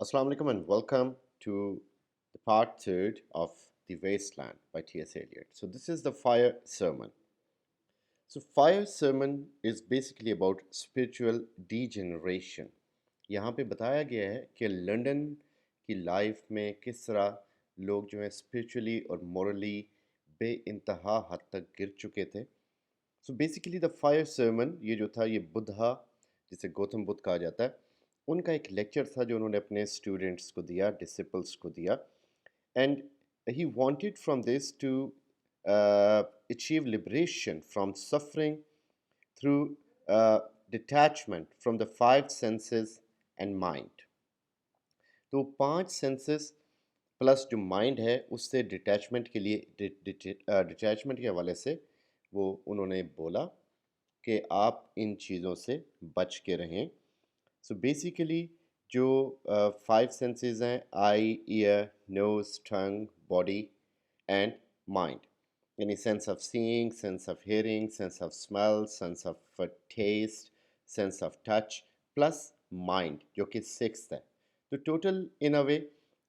Assalamu alaikum and welcome to the part third of The Wasteland by T.S. Eliot. So, this is the fire sermon. So, fire sermon is basically about spiritual degeneration. यहाँ पे बताया गया है कि London की life में किस तरह लोग जो है स्पिरिचुअली और मॉरली बे इंतहा हद तक गिर चुके थे. So basically the fire sermon ये जो था ये बुद्धा जिसे गौतम बुद्ध कहा जाता है उनका एक लेक्चर था जो उन्होंने अपने स्टूडेंट्स को दिया, डिसिपल्स को दिया. And he wanted from this to achieve liberation from suffering through detachment from the five senses and mind. तो पांच सेंसेस प्लस जो माइंड है उससे डिटैचमेंट के लिए डिटैचमेंट के हवाले से वो उन्होंने बोला कि आप इन चीज़ों से बच के रहें. सो बेसिकली जो फाइव सेंसेस हैं eye, ear, nose, tongue, body and mind, यानी sense of seeing, sense of hearing, sense of smell, sense of taste, sense of touch plus mind जो कि सिक्स्थ है. तो टोटल इन अ वे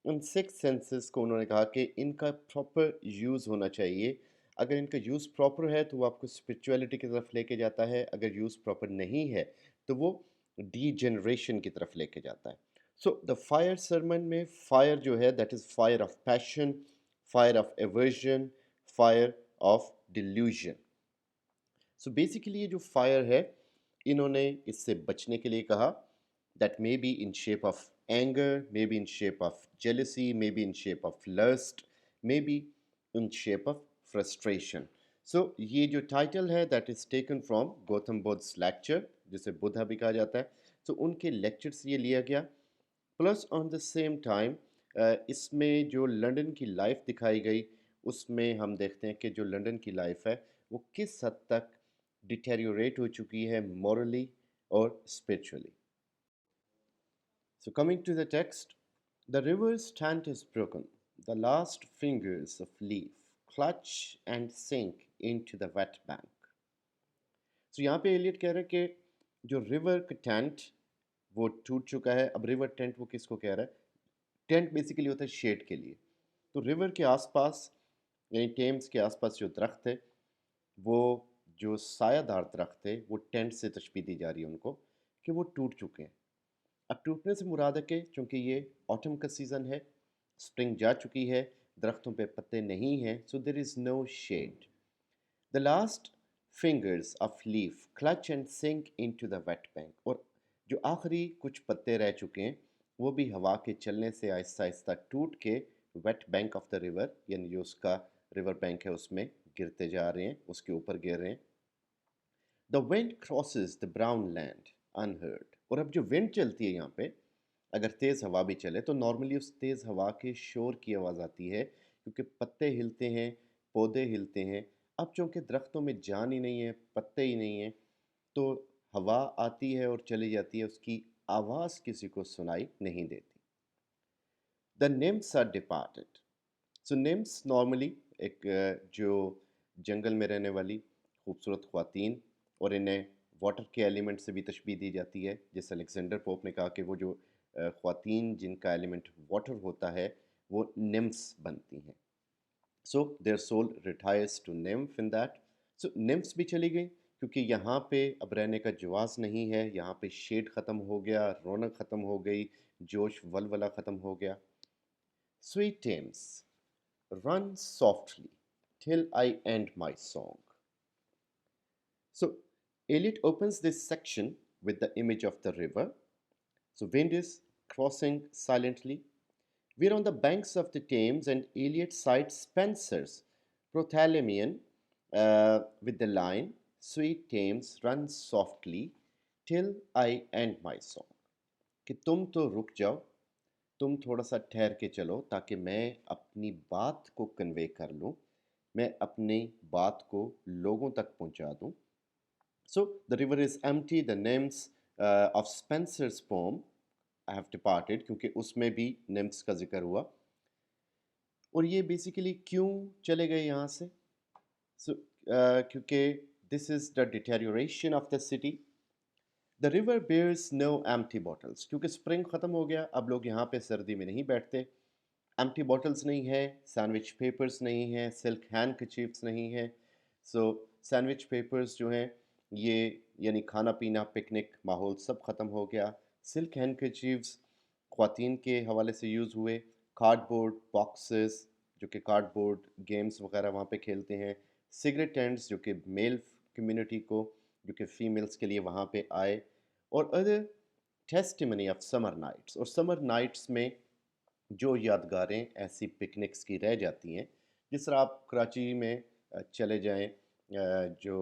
उन six senses को उन्होंने कहा कि इनका प्रॉपर यूज़ होना चाहिए. अगर इनका यूज़ प्रॉपर है तो वो आपको स्पिरिचुअलिटी की तरफ लेके जाता है, अगर यूज़ प्रॉपर नहीं है तो वो डीजेनरेशन की तरफ लेके जाता है. सो द फायर सरमन में फायर जो है that is fire of passion, fire of aversion, fire of delusion. So basically ये जो फायर है इन्होंने इससे बचने के लिए कहा that may be in shape of anger, maybe in shape of jealousy, maybe in shape of lust, maybe in shape of frustration. So ये जो टाइटल है that is taken from Gautam बुद्ध's lecture जिसे बुद्धा भी कहा जाता है. तो उनके लेक्चर से ये लिया गया. Plus on the same time इसमें जो लंदन की लाइफ दिखाई गई उसमें हम देखते हैं कि जो लंदन की लाइफ है वो किस हद तक डिटेरियोरेट हो चुकी है मॉरली और spiritually. So, coming to the text, the river's stand is broken. The last fingers of leaf clutch and sink into the wet bank. So, यहाँ पे एलियट कह रहे हैं कि जो रिवर का टेंट वो टूट चुका है. अब रिवर टेंट वो किसको कह रहा है? टेंट बेसिकली होता है शेड के लिए. तो रिवर के आसपास यानी टेम्स के आसपास जो दरख्त थे वो जो सायादार दरख्त थे वो टेंट से तशबीह दी जा रही है उनको कि वो टूट चुके हैं. अब टूटने से मुराद है कि चूँकि ये ऑटम का सीज़न है, स्प्रिंग जा चुकी है, दरख्तों पे पत्ते नहीं हैं, so there is no shade. The last fingers of leaf clutch and sink into the wet bank. और जो आखिरी कुछ पत्ते रह चुके हैं वो भी हवा के चलने से आहिस्ता आहिस्ता टूट के wet bank of the river यानी जो उसका रिवर बैंक है उसमें गिरते जा रहे हैं, उसके ऊपर गिर रहे हैं. The wind crosses the brown land unheard. और अब जो विंड चलती है यहाँ पे अगर तेज़ हवा भी चले तो नॉर्मली उस तेज़ हवा के शोर की आवाज़ आती है क्योंकि पत्ते हिलते हैं, पौधे हिलते हैं. अब चूँकि दरख्तों में जान ही नहीं है, पत्ते ही नहीं हैं, तो हवा आती है और चली जाती है, उसकी आवाज़ किसी को सुनाई नहीं देती. The neems are departed. So neems normally एक जो जंगल में रहने वाली खूबसूरत ख्वातीन और इन्हें वाटर के एलिमेंट से भी तशबीह दी जाती है. जैसे अलेक्जेंडर पोप ने कहा कि वो जो ख्वातीन जिनका एलिमेंट वाटर होता है वो निम्स बनती हैं. So their soul retires to nymph in that. So nymphs भी चली गई क्योंकि यहाँ पे अब रहने का जवाज़ नहीं है, यहाँ पे शेड ख़त्म हो गया, रौनक ख़त्म हो गई, जोश वलवला ख़त्म हो गया. Sweet Thames run softly till I end my song. So, Eliot opens this section with the image of the river. So, wind is crossing silently. We're on the banks of the Thames, and Eliot cites Spenser's Prothalamion with the line, Sweet Thames, run softly till I end my song. कि तुम तो रुक जाओ, तुम थोड़ा सा ठहर के चलो ताकि मैं अपनी बात को कन्वे कर लूँ, मैं अपनी बात को लोगों तक पहुँचा दूँ. So the river is empty. The names of Spenser's poem I have departed क्योंकि उसमें भी नेम्स का जिक्र हुआ. और ये बेसिकली क्यों चले गए यहाँ से? सो क्योंकि this is the deterioration of the city. The river bears no empty bottles, क्योंकि स्प्रिंग ख़त्म हो गया, अब लोग यहाँ पे सर्दी में नहीं बैठते। एम्प्टी बॉटल्स नहीं है, सैंडविच पेपर्स नहीं है, सिल्क हैंड कचीफ्स नहीं है। सो सैंडविच पेपर्स जो हैं ये यानी खाना पीना पिकनिक माहौल सब ख़त्म हो गया। सिल्क हैंड कचीफ्स ख़वातीन के हवाले से यूज़ हुए। कार्डबोर्ड बॉक्सेस जो कि कार्डबोर्ड गेम्स वगैरह वहाँ पे खेलते हैं। सिगरेट टेंट्स जो कि मेल कम्युनिटी को, जो कि फ़ीमेल्स के लिए वहाँ पे आए। और other testimony of summer nights, और समर नाइट्स में जो यादगारें ऐसी पिकनिक्स की रह जाती हैं। जिस तरह आप कराची में चले जाएं, जो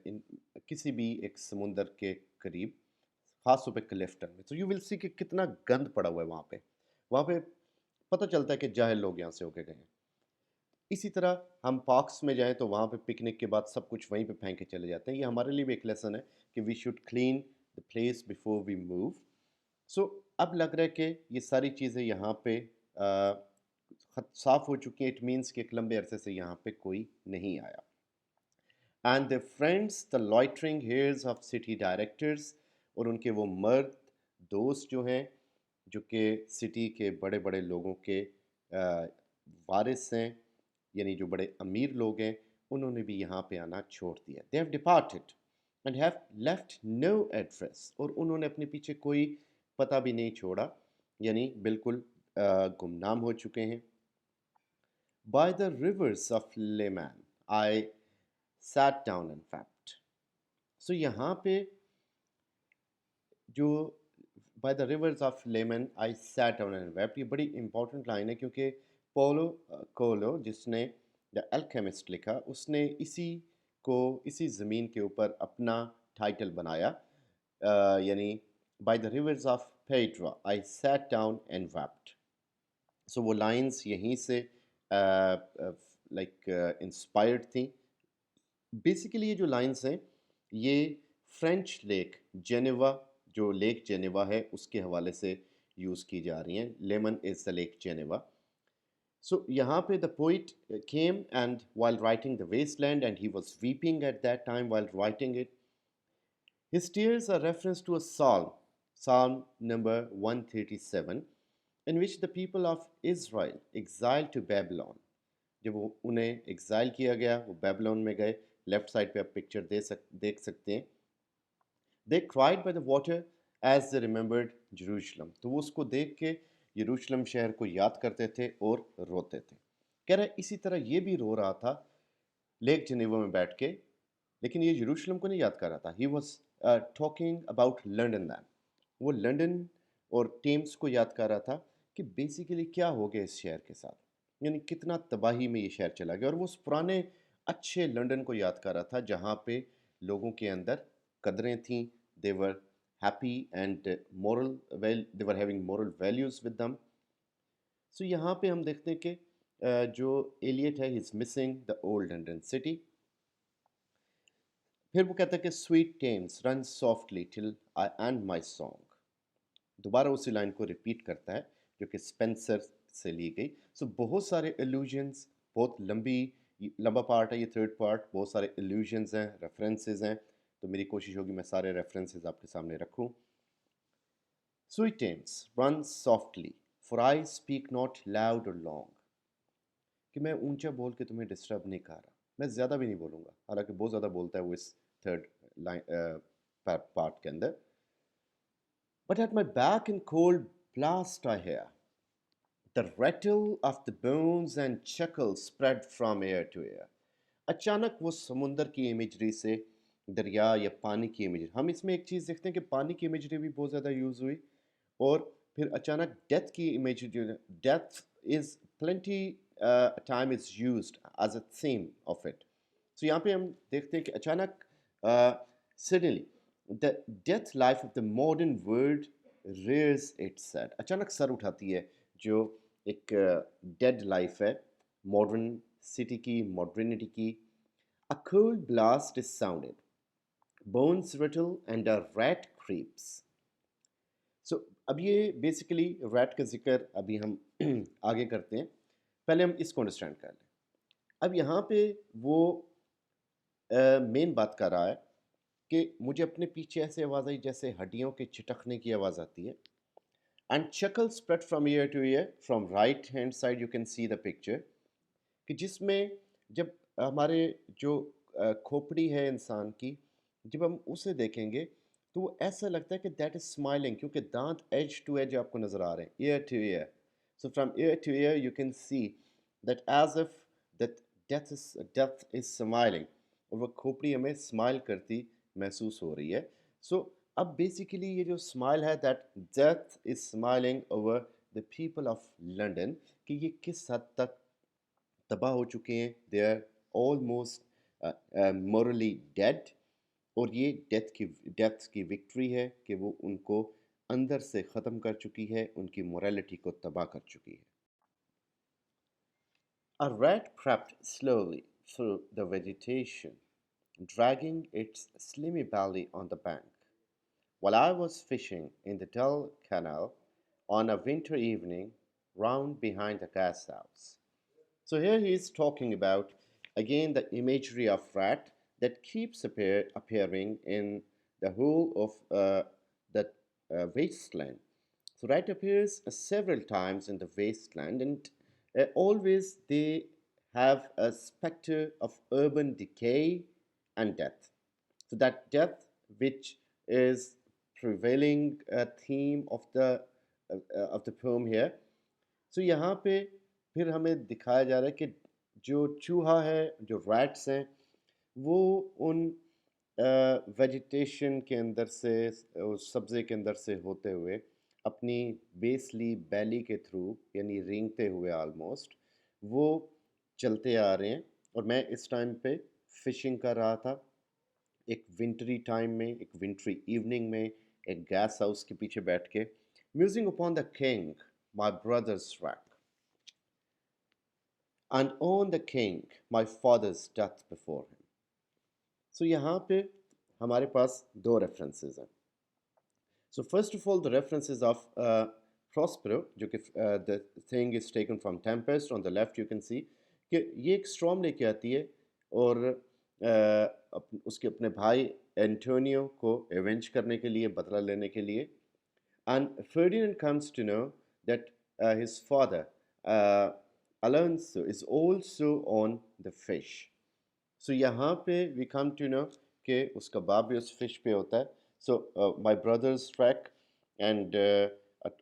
इन किसी भी एक समुंदर के करीब, ख़ास तौर पे क्लिफ्टन में, तो यू विल सी कि कितना गंद पड़ा हुआ है वहाँ पे। वहाँ पे पता चलता है कि जाहिल लोग यहाँ से होके गए हैं। इसी तरह हम पार्क्स में जाएं तो वहाँ पे पिकनिक के बाद सब कुछ वहीं पे फेंक के चले जाते हैं। ये हमारे लिए भी एक लेसन है कि we should clean the place before we move. So अब लग रहा है कि ये सारी चीज़ें यहाँ पे साफ़ हो चुकी हैं। इट मीन्स कि एक लंबे अरसे से यहाँ पे कोई नहीं आया। And the friends the loitering hairs of city directors, और उनके वो मर्द दोस्त जो हैं, जो कि सिटी के बड़े बड़े लोगों के वारिस हैं, यानी जो बड़े अमीर लोग हैं, उन्होंने भी यहाँ पे आना छोड़ दिया। They have departed and have left no address, और उन्होंने अपने पीछे कोई पता भी नहीं छोड़ा, यानी बिल्कुल गुमनाम हो चुके हैं। By the rivers of Leman I sat down and wept. So यहाँ पे जो by the rivers of Leman I sat down and wept, ये बड़ी इंपॉर्टेंट लाइन है, क्योंकि पोलो कोलो जिसने द अल्केमिस्ट लिखा, उसने इसी ज़मीन के ऊपर अपना टाइटल बनाया, यानी बाय द रिवर्स ऑफ पेड्रा I sat down and wept. So वो लाइंस यहीं से लाइक इंस्पायर्ड थी। बेसिकली ये जो लाइंस हैं ये फ्रेंच लेक जेनेवा, जो लेक जेनेवा है उसके हवाले से यूज़ की जा रही हैं। Leman is the lake Geneva. So यहाँ पे the poet came and while writing the waste land and he was weeping at that time while writing it. His tears are reference to a psalm, Psalm number 137, in which the people of Israel exiled to Babylon, जब वो उन्हें exile किया गया, वो Babylon में गए। Left side पे आप पिक्चर देख सकते हैं। They cried by the water as they remembered Jerusalem, तो वो उसको देख के यरूशलेम शहर को याद करते थे और रोते थे। कह रहे इसी तरह ये भी रो रहा था लेक जनेवा में बैठ के, लेकिन ये यरूशलेम को नहीं याद कर रहा था। He was talking about London then, वो लंदन और टेम्स को याद कर रहा था कि बेसिकली क्या हो गया इस शहर के साथ, यानी कितना तबाही में ये शहर चला गया। और वो उस पुराने अच्छे लंदन को याद कर रहा था जहाँ पे लोगों के अंदर कदरें थीं, they were happy and moral they were having moral values with them. So यहाँ पे हम देखते हैं कि जो एलियट है, he is missing the old London city. फिर वो कहता है कि sweet Thames run softly till I end my song, दोबारा उसी लाइन को रिपीट करता है जो कि स्पेंसर से ली गई। सो बहुत सारे एल्यूजन्स, बहुत लंबा पार्ट है ये, थर्ड पार्ट, बहुत सारे एल्यूजन्स हैं, रेफरेंसेस हैं, तो मेरी कोशिश होगी मैं सारे रेफरेंसेस आपके सामने रखूं। Sweet Thames run softly for I speak not loud or long, कि मैं ऊंचा बोल के तुम्हें डिस्टर्ब नहीं कर रहा, मैं ज़्यादा भी नहीं बोलूँगा, हालांकि बहुत ज़्यादा बोलता है वो इस थर्ड लाइन पार्ट के अंदर। But at my back in cold blast I hear the rattle of the bones and chuckle spread from ear to ear. अचानक वो समुंदर की इमेजरी से दरिया या पानी की इमेजरी, हम इसमें एक चीज़ देखते हैं कि पानी की इमेजरी भी बहुत ज़्यादा यूज़ हुई, और फिर अचानक डेथ की इमेजरी जो है, death is plenty time is used as a theme of it. So यहाँ पे हम देखते हैं कि अचानक suddenly the death life of the modern world rears its head, अचानक सर उठाती है जो एक डेड लाइफ है मॉडर्न सिटी की, मॉडर्निटी की। A cold blast is sounded, bones rattle and a rat creeps. सो अब ये बेसिकली रैट का जिक्र अभी हम आगे करते हैं, पहले हम इसको अंडरस्टैंड कर लें। अब यहाँ पे वो मेन बात कर रहा है कि मुझे अपने पीछे ऐसे आवाज़ आई जैसे हड्डियों के छिटकने की आवाज़ आती है. And chuckle spread from ear to ear. From right hand side you can see the picture, कि जिसमें जब हमारे जो खोपड़ी है इंसान की, जब हम उसे देखेंगे तो वो ऐसा लगता है कि दैट इज स्माइलिंग, क्योंकि दांत एज टू एज आपको नज़र आ रहे हैं, year to year. So from year to year you can see that as if that death is smiling, और वो खोपड़ी हमें स्माइल करती महसूस हो रही है. सो अब बेसिकली ये जो स्माइल है, that death is smiling over the people of London, कि ये किस हद तक तबाह हो चुके हैं, they are almost morally dead. और ये डेथ की विक्ट्री है कि वो उनको अंदर से ख़त्म कर चुकी है, उनकी मोरालिटी को तबाह कर चुकी है. A rat crept slowly through the vegetation, dragging its slimy belly on the bank. While I was fishing in the dull canal on a winter evening round behind the gas house. So here he is talking about again the imagery of rat that keeps appearing in the whole of the wasteland. So rat appears several times in the wasteland, and always they have a specter of urban decay and death. So that death, which is prevailing theme of the poem here. So यहाँ पे फिर हमें दिखाया जा रहा है कि जो चूहा है, जो रैट्स हैं, वो उन वेजिटेशन के अंदर से, उस सब्ज़े के अंदर से होते हुए अपनी बेसली बैली के थ्रू, यानी रेंगते हुए ऑलमोस्ट, वो चलते आ रहे हैं. और मैं इस टाइम पे फिशिंग कर रहा था, एक विंटरी टाइम में, एक विंटरी इवनिंग में, एक गैस हाउस के पीछे बैठ के, musing upon the king my brothers rack, and on the king my father's death before him. So यहाँ पे हमारे पास दो रेफरेंसेस हैं. So first of all the references of Prospero, जो कि the thing is taken from Tempest. On the left you can see कि ये एक storm लेके आती है और उसके अपने भाई एंटोनियो को एवेंज करने के लिए, बदला लेने के लिए. And Ferdinand comes to know that his father uh, Alonso is also on the fish. So यहाँ पे we come to know कि उसका बाप भी उस fish पे होता है. So my brother's track, and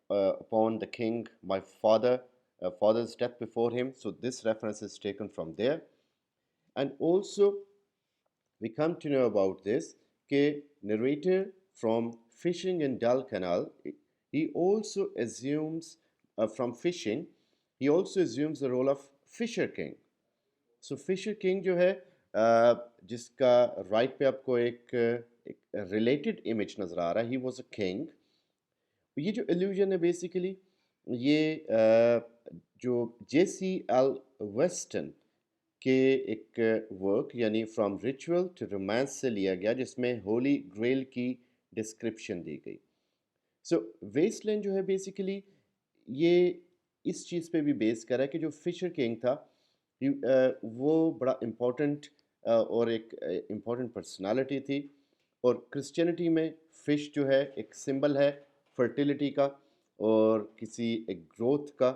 upon the king, my father's death before him. So this reference is taken from there. And also we come to know about this कि narrator from fishing in Dal Canal, he also assumes from fishing, he also assumes the role of fisher king. So fisher king जो है जिसका right पे आपको एक related image नज़र आ रहा है, he was a king. ये जो illusion है बेसिकली, ये जो J.C.L. वेस्टन के एक वर्क यानी फ्रॉम रिचुअल टू रोमांस से लिया गया, जिसमें होली ग्रेल की डिस्क्रिप्शन दी गई. सो वेस्टलैंड जो है बेसिकली ये इस चीज़ पे भी बेस कर रहा है कि जो फिशर किंग था, वो बड़ा इम्पोर्टेंट और एक इम्पोर्टेंट पर्सनालिटी थी. और क्रिश्चियनिटी में फ़िश जो है एक सिंबल है फर्टिलिटी का और किसी एक ग्रोथ का.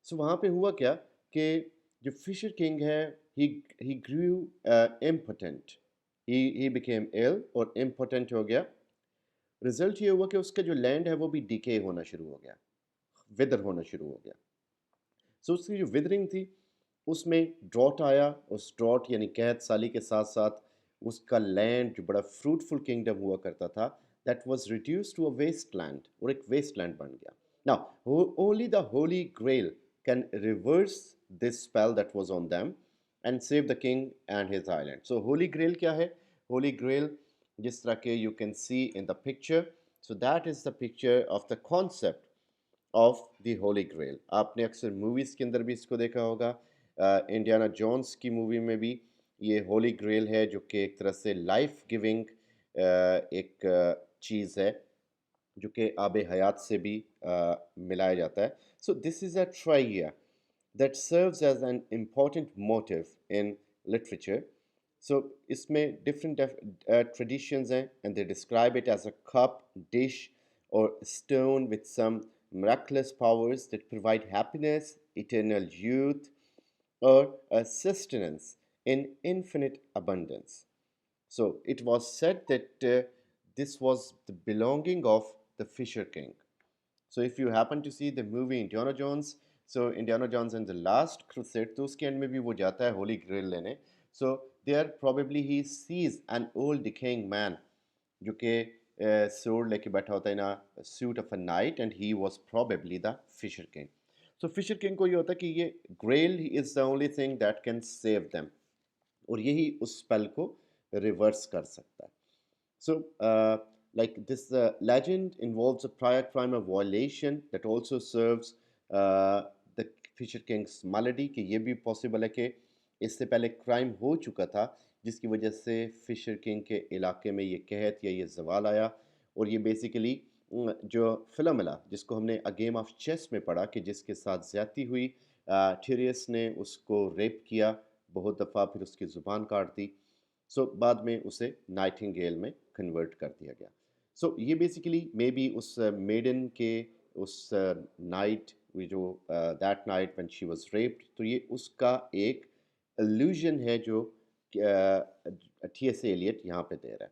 सो वहाँ पे हुआ क्या कि जो फिशर किंग है, ही ग्रू इम्पोटेंट, ही बिकेम इल और इम्पोटेंट हो गया. रिजल्ट ये हुआ कि उसका जो लैंड है वो भी डिके होना शुरू हो गया, विदर होना शुरू हो गया. सो उसकी जो विदरिंग थी उसमें ड्रॉट आया. उस ड्रॉट यानी कैद साली के साथ साथ उसका लैंड जो बड़ा फ्रूटफुल किंगडम हुआ करता था, that was reduced to a waste land, और एक वेस्ट लैंड बन गया. Now only the Holy Grail can reverse this spell that was on them and save the king and his island. So Holy Grail क्या है? Holy Grail जिस तरह के you can see in the picture, so that is the picture of the concept of the Holy Grail. आपने अक्सर movies के अंदर भी इसको देखा होगा. इंडियाना जोन्स की मूवी में भी ये होली ग्रेल है, जो कि एक तरह से लाइफ गिविंग एक चीज़ है, जो कि आब हयात से भी मिलाया जाता है. सो दिस इज़ अ ट्राइया that serves as an important motive in literature, So इसमें different traditions हैं, and they describe it as a cup, dish, or stone with some miraculous powers that provide happiness, eternal youth, or a sustenance in infinite abundance. So it was said that this was the belonging of the Fisher King. So if you happen to see the movie Indiana Jones, so Indiana Jones and the Last Crusade, तो उसके end में भी वो जाता है Holy ग्रेल लेने. So there probably he sees an old decaying man जो कि sword लेके बैठा होता है in a suit of a knight, and he was probably the Fisher King. So Fisher King को ये होता है कि ये Grail is the only thing that can save them, और यही उस spell को reverse कर सकता है. So, like this legend involves a prior crime of violation that also serves the Fisher King's malady, कि ये भी possible है कि इससे पहले crime हो चुका था जिसकी वजह से फिशर किंग के इलाके में ये कहत या ये जवाल आया. और ये बेसिकली जो फिलोमेला जिसको हमने अ गेम ऑफ चेस में पढ़ा कि जिसके साथ ज़्यादती हुई, टिरियस ने उसको रेप किया बहुत दफ़ा, फिर उसकी ज़ुबान काट दी. सो बाद में उसे नाइटिंगेल में कन्वर्ट कर दिया गया. सो ये बेसिकली मे बी उस मेडन के उस नाइट जो that night when she was raped, तो ये उसका एक illusion है जो टी.एस. एलियट यहाँ पे दे रहा है.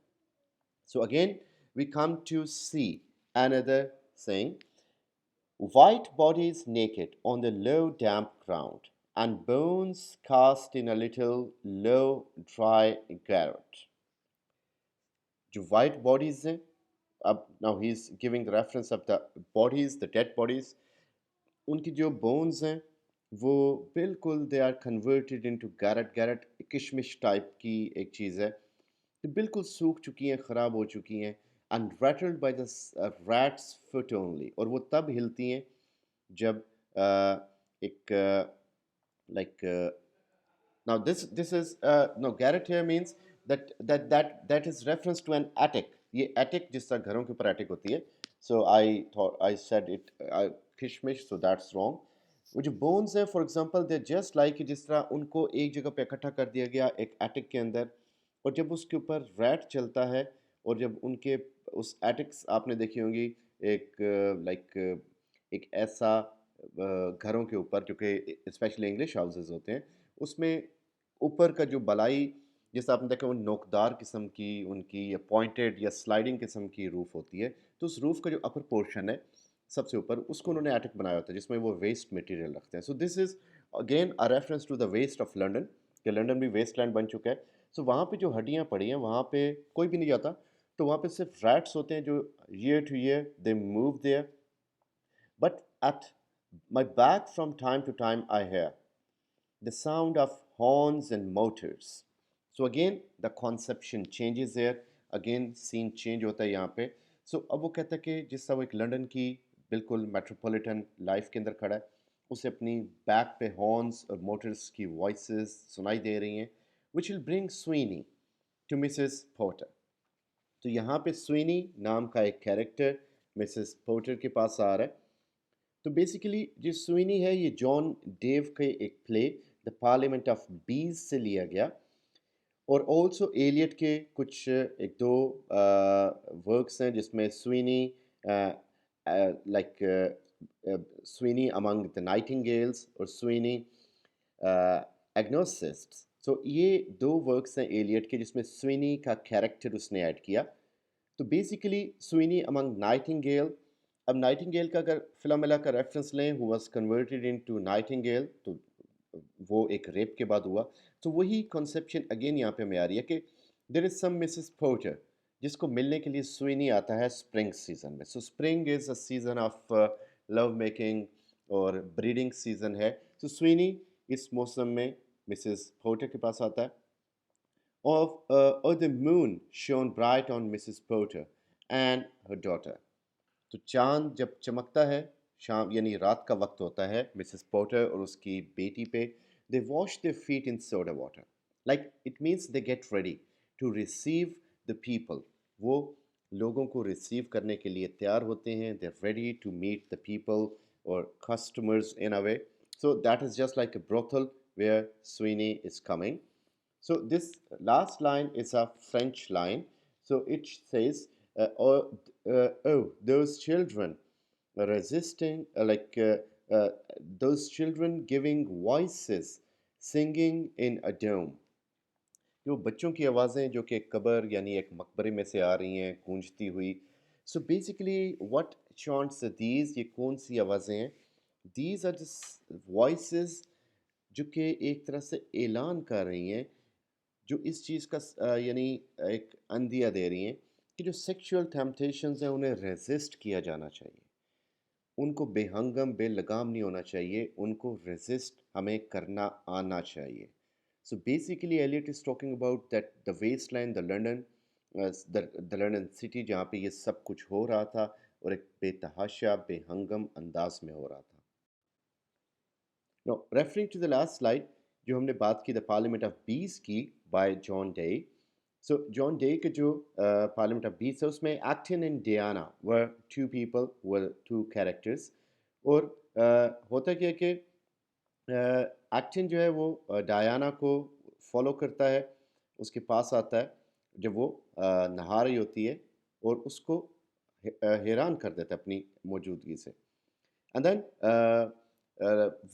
So again, we come to see another thing. White bodies naked on the low damp ground, and bones cast in a little low dry garret. जो white bodies हैं, अब now he's giving the reference of the bodies, the dead bodies. उनकी जो bones हैं वो बिल्कुल they are converted into garret. garret किशमिश type की एक चीज़ है, तो बिल्कुल सूख चुकी हैं, ख़राब हो चुकी हैं. and rattled by the rat's foot only, और वो तब हिलती हैं जब एक like now this is no, garret here means that is reference to an attic. ये attic जिस तरह घरों के ऊपर attic होती है. So I said it kishmish, so that's wrong. वो जो bones है, for example, they're just like जिस तरह उनको एक जगह पे इकट्ठा कर दिया गया एक attic के अंदर, और जब उसके ऊपर rat चलता है, और जब उनके उस attics आपने देखी होंगी एक like एक ऐसा घरों के ऊपर जो कि स्पेशली इंग्लिश हाउसेस होते हैं, उसमें ऊपर का जो बलाई जैसे आपने देखा वो नोकदार किस्म की उनकी या पॉइंटेड या स्लाइडिंग किस्म की रूफ होती है, तो उस रूफ का जो अपर पोर्शन है सबसे ऊपर, उसको उन्होंने एटिक बनाया होता है जिसमें वो वेस्ट मटेरियल रखते हैं. So this is again a reference to the waste of London, कि लंदन भी वेस्ट लैंड बन चुका है. सो वहाँ पे जो हड्डियाँ पड़ी हैं वहाँ पे कोई भी नहीं जाता, तो वहाँ पे सिर्फ रैट्स होते हैं जो year to year they move there. But at my back from time to time I hear the sound of horns and motors. So again, the conception changes here. Again, scene change होता है यहाँ पे. So अब वो कहता है कि जिस तरह वो एक लंदन की बिल्कुल मेट्रोपॉलिटन लाइफ के अंदर खड़ा है, उसे अपनी बैक पे हॉर्न्स और मोटर्स की वॉइसेस सुनाई दे रही हैं, which will bring Sweeney to Mrs. Porter. तो यहाँ पे स्वीनी नाम का एक कैरेक्टर मिसेस पोर्टर के पास आ रहा है. तो बेसिकली जो स्वीनी है ये जॉन डेव के एक प्ले द पार्लियामेंट ऑफ बीज से लिया गया, और ऑल्सो एलियट के कुछ एक दो वर्क्स हैं जिसमें Sweeney like Sweeney among the nightingales और स्वीनी एग्नोसिस्ट्स. सो ये दो वर्क्स हैं एलियट के जिसमें स्वीनी का कैरेक्टर उसने ऐड किया. तो बेसिकली स्वीनी अमंग नाइटिंगेल. अब नाइटिंगेल का अगर फिलोमेला का रेफरेंस लें, who was converted into Nightingale, तो वो एक रेप के बाद हुआ. तो वही कॉन्सेप्शन अगेन यहाँ पे हमें आ रही है कि there is some Mrs Porter जिसको मिलने के लिए स्वीनी आता है स्प्रिंग सीजन में. सो spring is a season of love making और ब्रीडिंग सीजन है. तो स्वीनी इस मौसम में मिसेस पोर्टर के पास आता है. Or the moon shone bright on Mrs. Porter and her daughter. तो चांद जब चमकता है शाम यानी रात का वक्त होता है मिसेस पोर्टर और उसकी बेटी पे, they wash their feet in soda water. Like it means they get ready to receive the people. वो लोगों को रिसीव करने के लिए तैयार होते हैं. They are ready to meet the people और customers in a way. So that is just like a brothel where Sweeney is coming. So this last line is a French line. So it says, oh, those children resisting, uh, those children giving voices, singing in a dome. जो बच्चों की आवाज़ें जो कि कब्र यानी एक मकबरे में से आ रही हैं गूंजती हुई. सो बेसिकली व्हाट चॉन्ट्स दीज, ये कौन सी आवाज़ें हैं? दीज आर द वॉइसेस जो कि एक तरह से ऐलान कर रही हैं, जो इस चीज़ का यानी एक अंदिया दे रही हैं कि जो सेक्सुअल टेम्पटेशंस हैं उन्हें रेजिस्ट किया जाना चाहिए, उनको बेहंगम बेलगाम नहीं होना चाहिए, उनको रेजिस्ट हमें करना आना चाहिए. So basically Eliot is talking about that the wasteland, the London, the London city जहाँ पे ये सब कुछ हो रहा था और एक बेतहाशा बेहंगम अंदाज में हो रहा था. Now referring to the last slide जो हमने बात की the Parliament of Bees की by John Day. So John Day के जो Parliament of Bees है उसमें Acton and Diana were two people, were two characters. और होता क्या है कि एक्टिन जो है वो डायना को फॉलो करता है, उसके पास आता है जब वो नहा रही होती है और उसको हैरान कर देता है अपनी मौजूदगी से. एंड देन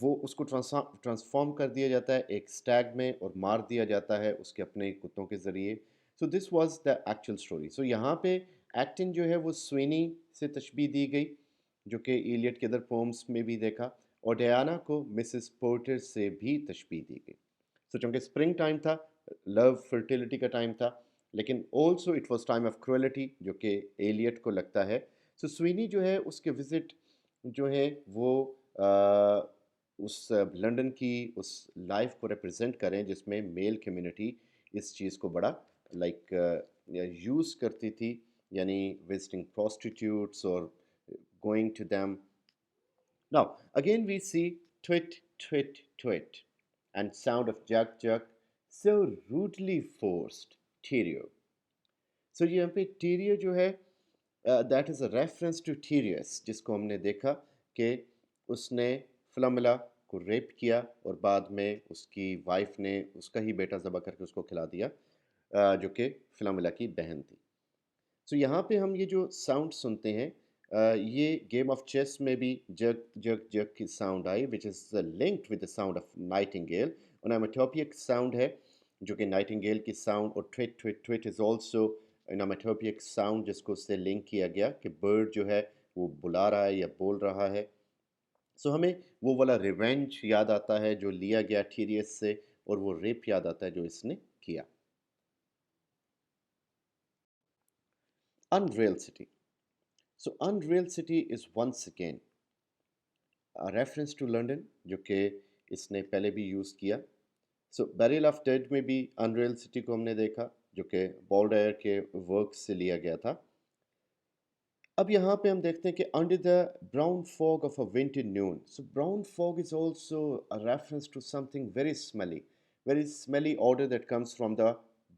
वो उसको ट्रांसफॉर्म कर दिया जाता है एक स्टैग में और मार दिया जाता है उसके अपने कुत्तों के ज़रिए. So this was the actual story. So यहाँ पे एक्टिन जो है वो स्विनी से तशबीह दी गई, जो कि इलियट के अदर पोम्स में भी देखा, और डायना को मिसेस पोर्टर से भी तशबीह दी गई. सो चूँकि स्प्रिंग टाइम था, लव फर्टिलिटी का टाइम था, लेकिन also it was time of cruelty जो कि एलियट को लगता है. सो स्विनी जो है उसके विज़िट जो है वो उस लंदन की उस लाइफ को रिप्रेजेंट करें जिसमें मेल कम्युनिटी इस चीज़ को बड़ा यूज़ करती थी, यानी विजिटिंग प्रोस्टिट्यूट्स और going to them. Now, again we see twit, twit, twit, and sound of jug, jug, so rudely forced, Tyrio. So यहाँ पे Tyrio जो है that is a reference to Tyrius, जिसको हमने देखा कि उसने फ्लमिला को रेप किया और बाद में उसकी वाइफ ने उसका ही बेटा ज़बह करके उसको खिला दिया, जो कि फ्लमिला की बहन थी. सो यहाँ पे हम ये जो साउंड सुनते हैं, ये गेम ऑफ चेस में भी जग जग जग की साउंड आई, which is linked with the sound of nightingale. Onomatopoeic sound है जो कि नाइटिंगेल की साउंड, और tweet tweet tweet is also onomatopoeic sound जिसको उससे लिंक किया गया कि बर्ड जो है वो बुला रहा है या बोल रहा है. सो हमें वो वाला रिवेंज याद आता है जो लिया गया टीरियस से, और वो रेप याद आता है जो इसने किया. Unreal City. So Unreal City is once again reference to London जो कि इसने पहले भी यूज़ किया. सो बैरियल ऑफ डेड में भी अनरियल सिटी को हमने देखा जो कि बॉल्डायर के वर्क से लिया गया था. अब यहाँ पे हम देखते हैं कि under the brown fog of a winter noon. So brown fog is also a reference to something very smelly odour that comes from the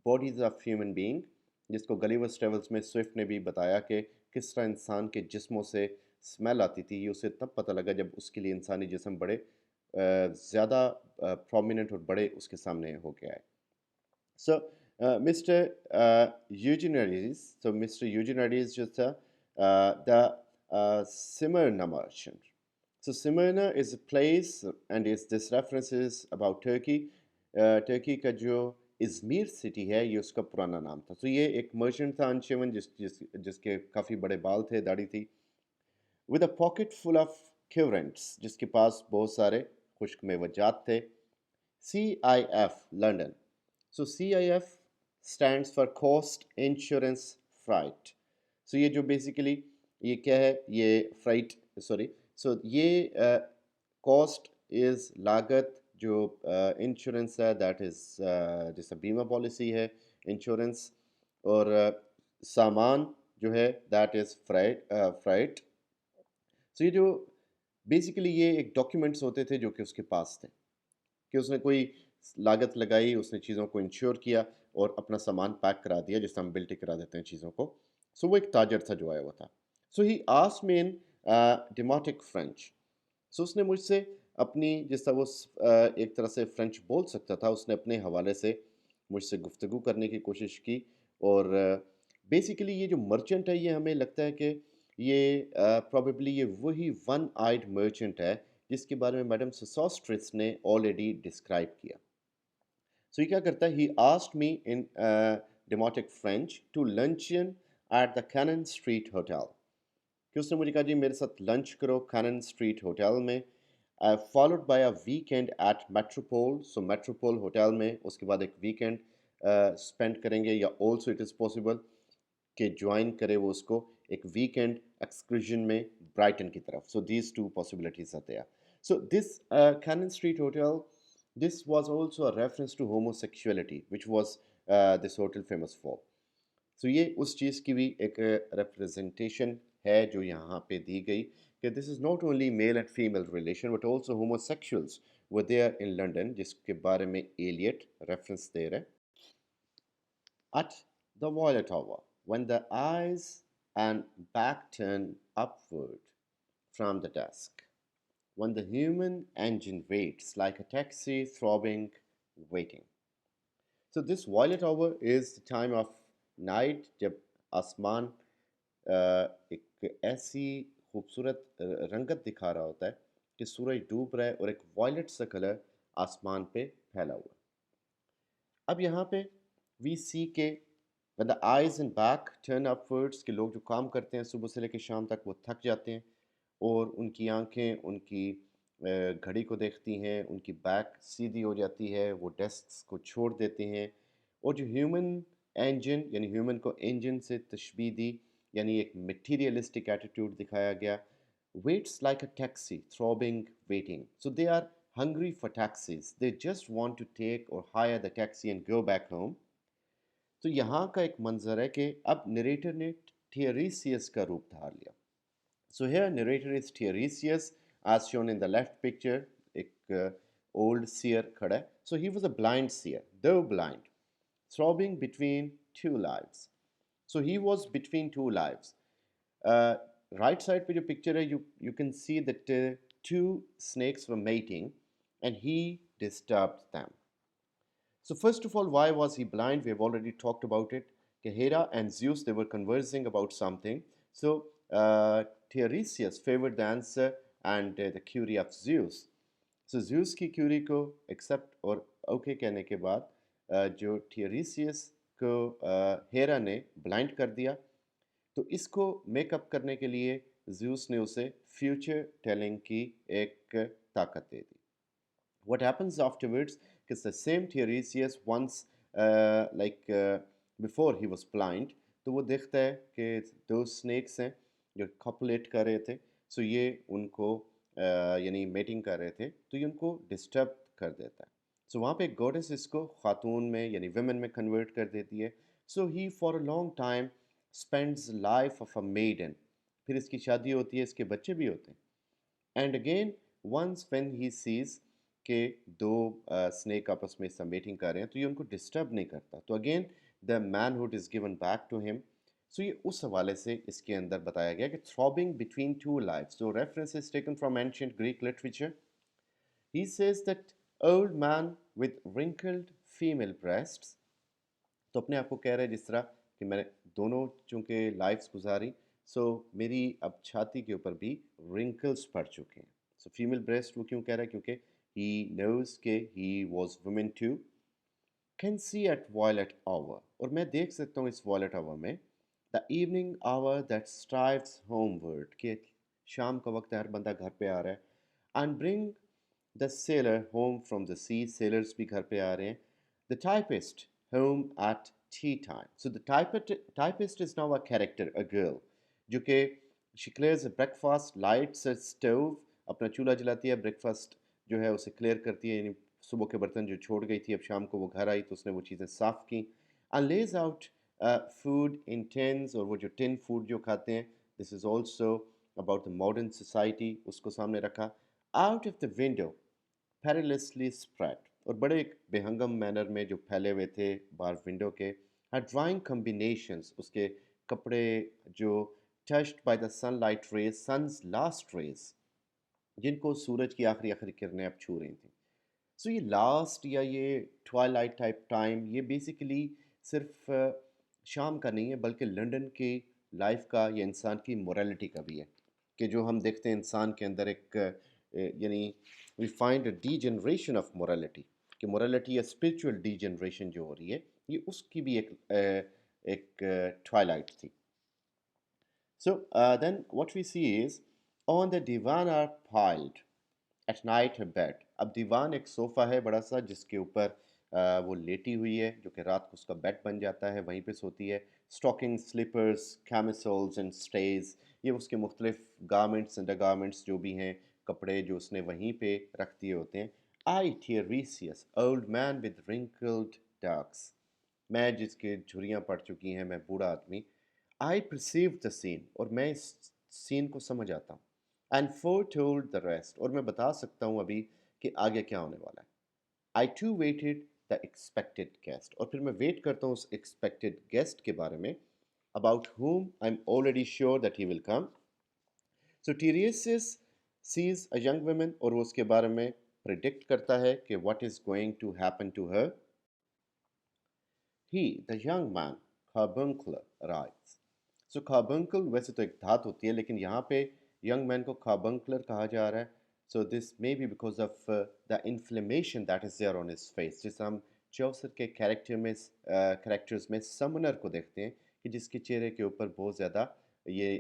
bodies of human being, जिसको गलीवर्स ट्रेवल्स में स्विफ्ट ने भी बताया कि किस तरह इंसान के जिस्मों से स्मेल आती थी. ये उसे तब पता लगा जब उसके लिए इंसानी जिस्म बड़े ज़्यादा प्रोमिनेंट और बड़े उसके सामने हो गया है. So, Mr. Eugenides just the Smyrna merchant. So Smyrna is a place, and is this reference is about Turkey. Turkey का जो इज़मीर सिटी है ये उसका पुराना नाम था. तो ये एक मर्चेंट था अनशेवन जिसके काफ़ी बड़े बाल थे, दाढ़ी थी. With a pocket full of currants, जिसके पास बहुत सारे खुश्क मेवजात थे. CIF London. So CIF stands for Cost Insurance Freight. So ये जो basically ये क्या है, ये freight sorry. So ये cost is लागत, जो insurance है that is जैसा बीमा पॉलिसी है insurance, और सामान जो है that is freight. So ये जो बेसिकली ये एक डॉक्यूमेंट्स होते थे जो कि उसके पास थे, कि उसने कोई लागत लगाई, उसने चीज़ों को इंश्योर किया और अपना सामान पैक करा दिया, जिससे हम बिल्टी करा देते हैं चीज़ों को. सो वो एक ताजर था जो आया हुआ था. So he asked me in demotic French. So उसने मुझसे अपनी, जिस तरह वो एक तरह से फ्रेंच बोल सकता था, उसने अपने हवाले से मुझसे गुफ्तगू करने की कोशिश की और बेसिकली ये जो मर्चेंट है ये हमें लगता है कि ये प्रोबेबली ये वही वन आइड मर्चेंट है जिसके बारे में मैडम सोसोस्ट्रेस ने ऑलरेडी डिस्क्राइब किया। सो ये क्या करता है, he asked me in demotic French to luncheon at the Cannon Street Hotel, कि उसने मुझे कहा जी मेरे साथ लंच करो कैनन स्ट्रीट होटल में, followed by a weekend at Metropole. So Metropole Hotel में उसके बाद एक वीकेंड स्पेंड करेंगे, या ऑल्सो इट इज़ पॉसिबल कि ज्वाइन करे वो उसको एक वीकेंड एक्सक्ursion में ब्राइटन की तरफ। So these two possibilities are there. So this Cannon Street Hotel, this was also a reference to homosexuality which was this hotel famous for. सो ये उस चीज़ की भी एक रिप्रेजेंटेशन है जो यहाँ पे दी गई कि this is not only male and female relation but also homosexuals were there in London, जिसके बारे में एलियट रेफरेंस दे रहे हैं। At the violet hour, when the eyes and back turn upward from the desk, when the human engine waits like a taxi throbbing, waiting. So this violet hour is the time of night जब आसमान एक ऐसी खूबसूरत रंगत दिखा रहा होता है कि सूरज डूब रहा है और एक वायलेट सा कलर आसमान पे फैला हुआ है। अब यहाँ पे वी सी के when the eyes and back turn upwards, के लोग जो काम करते हैं सुबह से लेकर शाम तक वो थक जाते हैं और उनकी आंखें उनकी घड़ी को देखती हैं, उनकी बैक सीधी हो जाती है, वो डेस्क को छोड़ देते हैं और जो ह्यूमन इंजन यानी ह्यूमन को इंजन से तशबीह दी, यानी एक मटीरियलिस्टिक एटीट्यूड दिखाया गया। Waits like a taxi throbbing waiting, so they are hungry for taxis, they just want to take or hire the taxi and go back home. तो यहाँ का एक मंजर है कि अब नरेटर ने थियरीसियस का रूप धार लिया। So here narrator is Tiresias as shown in the left picture, एक old seer खड़ा है। So he was a blind seer, though blind, throbbing between two lives. So he was between two lives. Uh, right side पे जो picture है, you can see that two snakes were mating and he disturbed them. So first of all, why was he blind? We have already talked about it. Hera and Zeus, they were conversing about something. So Tiresias favored the answer and the query of Zeus. So Zeus की Curie को accept और okay कहने के बाद जो टीरेसियस को हेरा ने blind कर दिया, तो इसको मेकअप करने के लिए ज़्यूस ने उसे फ्यूचर टेलिंग की एक ताकत दे दी। What happens afterwards, because the same Tiresias once before he was blind, तो वो देखता है कि दो स्नेक्स हैं जो कॉपुलेट कर रहे थे, सो ये उनको यानी मेटिंग कर रहे थे, तो ये उनको डिस्टर्ब कर देता है। सो वहाँ पे गॉडेस इसको खातून में यानी वुमेन में कन्वर्ट कर देती है। So he for a long time spends life of a maiden, फिर इसकी शादी होती है, इसके बच्चे भी होते हैं। And again once when he sees के दो स्नेक आपस में समेटिंग कर रहे हैं, तो ये उनको डिस्टर्ब नहीं करता, तो again the manhood is given back to him. So ये उस हवाले से इसके अंदर बताया गया कि थ्रॉबिंग बिटवीन टू लाइफ्स, जो reference is taken from ancient Greek literature. He says that old man with wrinkled female breasts, तो अपने आप को कह रहा है जिस तरह कि मैंने दोनों चूँकि लाइफ्स गुजारी, सो मेरी अब छाती के ऊपर भी रिंकल्स पड़ चुके हैं। सो फीमेल ब्रेस्ट वो क्यों कह रहा है, क्योंकि ही नोज के he was women too. Can see at violet hour, और मैं देख सकता हूँ इस वॉयलेट आवर में, the evening hour that strives homeward, कि शाम का वक्त है, हर बंदा घर पे आ रहा है। And bring the sailor home from the sea, sailors भी घर पे आ रहे हैं। The typist home at tea time. So the typist is now a character, a girl, जो कि she clears a breakfast, lights a stove, अपना चूल्हा जलाती है, ब्रेकफास्ट जो है उसे क्लियर करती है, यानी सुबह के बर्तन जो छोड़ गई थी अब शाम को वो घर आई तो उसने वो चीज़ें साफ़ की। and lays out food in tins, और वो जो टिन फूड जो खाते हैं, this is also about the modern society, उसको सामने रखा। out of the window perilously spread, और बड़े एक बेहंगम मैनर में जो फैले हुए थे बाहर विंडो के, हर ड्राइंग कम्बिनेशंस, उसके कपड़े जो touched by the sunlight rays, sun's last rays, जिनको सूरज की आखिरी आखिरी किरणें अब छू रही थी। सो ये लास्ट या ये ट्वाइलाइट टाइप टाइम ये बेसिकली सिर्फ शाम का नहीं है, बल्कि लंदन की लाइफ का या इंसान की मोरालिटी का भी है, कि जो हम देखते हैं इंसान के अंदर एक यानी we find a degeneration of morality, कि मोरालिटी या स्पिरिचुअल डी जनरेशन जो हो रही है, ये उसकी भी एक ट्वाइलाइट थी. So then what we see is on the divan are piled at night her bed. अब दीवान एक सोफ़ा है बड़ा सा जिसके ऊपर वो लेटी हुई है, जो कि रात को उसका बेड बन जाता है, वहीं पे सोती है. स्टॉकिंग, स्लीपर्स, कैमिसोल्स एंड स्टेज, ये उसके मुख्तलिफ गारमेंट्स, अंडर गारमेंट्स जो भी हैं, कपड़े जो उसने वहीं पे रख दिए होते हैं. I Tiresias old man with wrinkled dugs, मैं जिसके झुर्रियाँ पड़ चुकी हैं, मैं बूढ़ा आदमी. आई परसीव द सीन, और मैं इस सीन को समझ आता हूँ. And four told the rest, और मैं बता सकता हूँ अभी कि आगे क्या होने वाला है. I too waited the expected guest, और फिर मैं वेट करता हूँ उस एक्सपेक्टेड गेस्ट के बारे में, about whom I am already sure that he will come. So Tiresias sees a young woman, और वो उसके बारे में प्रिडिक्ट करता है कि what is going to happen to her. He, the young man, carbuncle arrives. So carbuncle वैसे तो एक धात होती है, लेकिन यहाँ पे young man को carbuncler कहा जा रहा है. So this may be because of the inflammation that is there on his face. जैसे हम चौसर के कैरेक्टर्स में समनर को देखते हैं, कि जिसके चेहरे के ऊपर बहुत ज़्यादा ये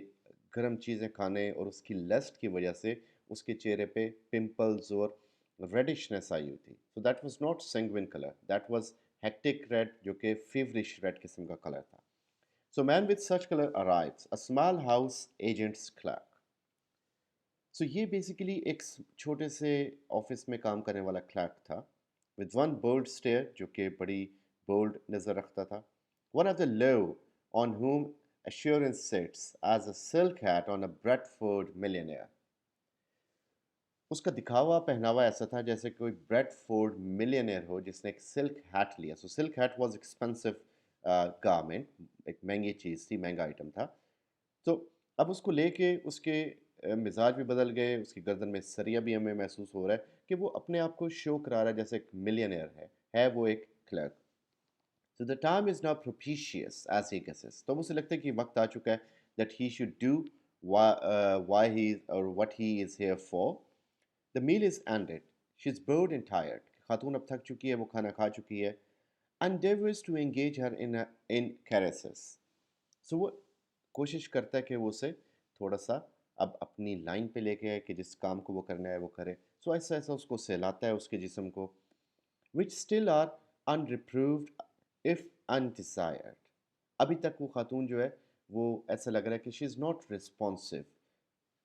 गर्म चीज़ें खाने और उसकी लस्ट की वजह से उसके चेहरे पे पिंपल्स और रेडिशनेस आई हुई थी. So that was not sanguine colour, that was hectic red, जो कि फीवरिश रेड किस्म का कलर था. So man with such colour arrives, a small house agent's clerk. सो ये बेसिकली एक छोटे से ऑफिस में काम करने वाला क्लर्क था, विद वन बोल्ड स्टेयर, जो कि बड़ी बोल्ड नज़र रखता था. One of the low on whom assurance sits as a silk hat on a Bradford millionaire. उसका दिखावा पहनावा ऐसा था जैसे कोई ब्रेडफोर्ड मिलियनेयर हो जिसने एक सिल्क हैट लिया. सो silk hat was expensive garment, एक महंगी चीज़ थी, महंगा आइटम था. तो अब उसको लेके उसके मिजाज भी बदल गए, उसकी गर्दन में सरिया भी हमें महसूस हो रहा है कि वो अपने आप को शो करा रहा है जैसे एक मिलियनेयर है वो एक clerk. So the time is now propitious as he guesses. तो उसे लगता है कि वक्त आ चुका है that he should do why he or what he is here for. The meal is ended. She's bored and tired. खातून अब थक चुकी है, वो खाना खा चुकी है. Endeavors to engage her in caresses. So वो कोशिश करता है कि वो उसे थोड़ा सा अब अपनी लाइन पे लेके आए, कि जिस काम को वो करना है वो करे. So ऐसा ऐसा उसको सहलाता है उसके जिस्म को, which still are unreproved if undesired. अभी तक वो खातून जो है वो ऐसा लग रहा है कि she is not responsive,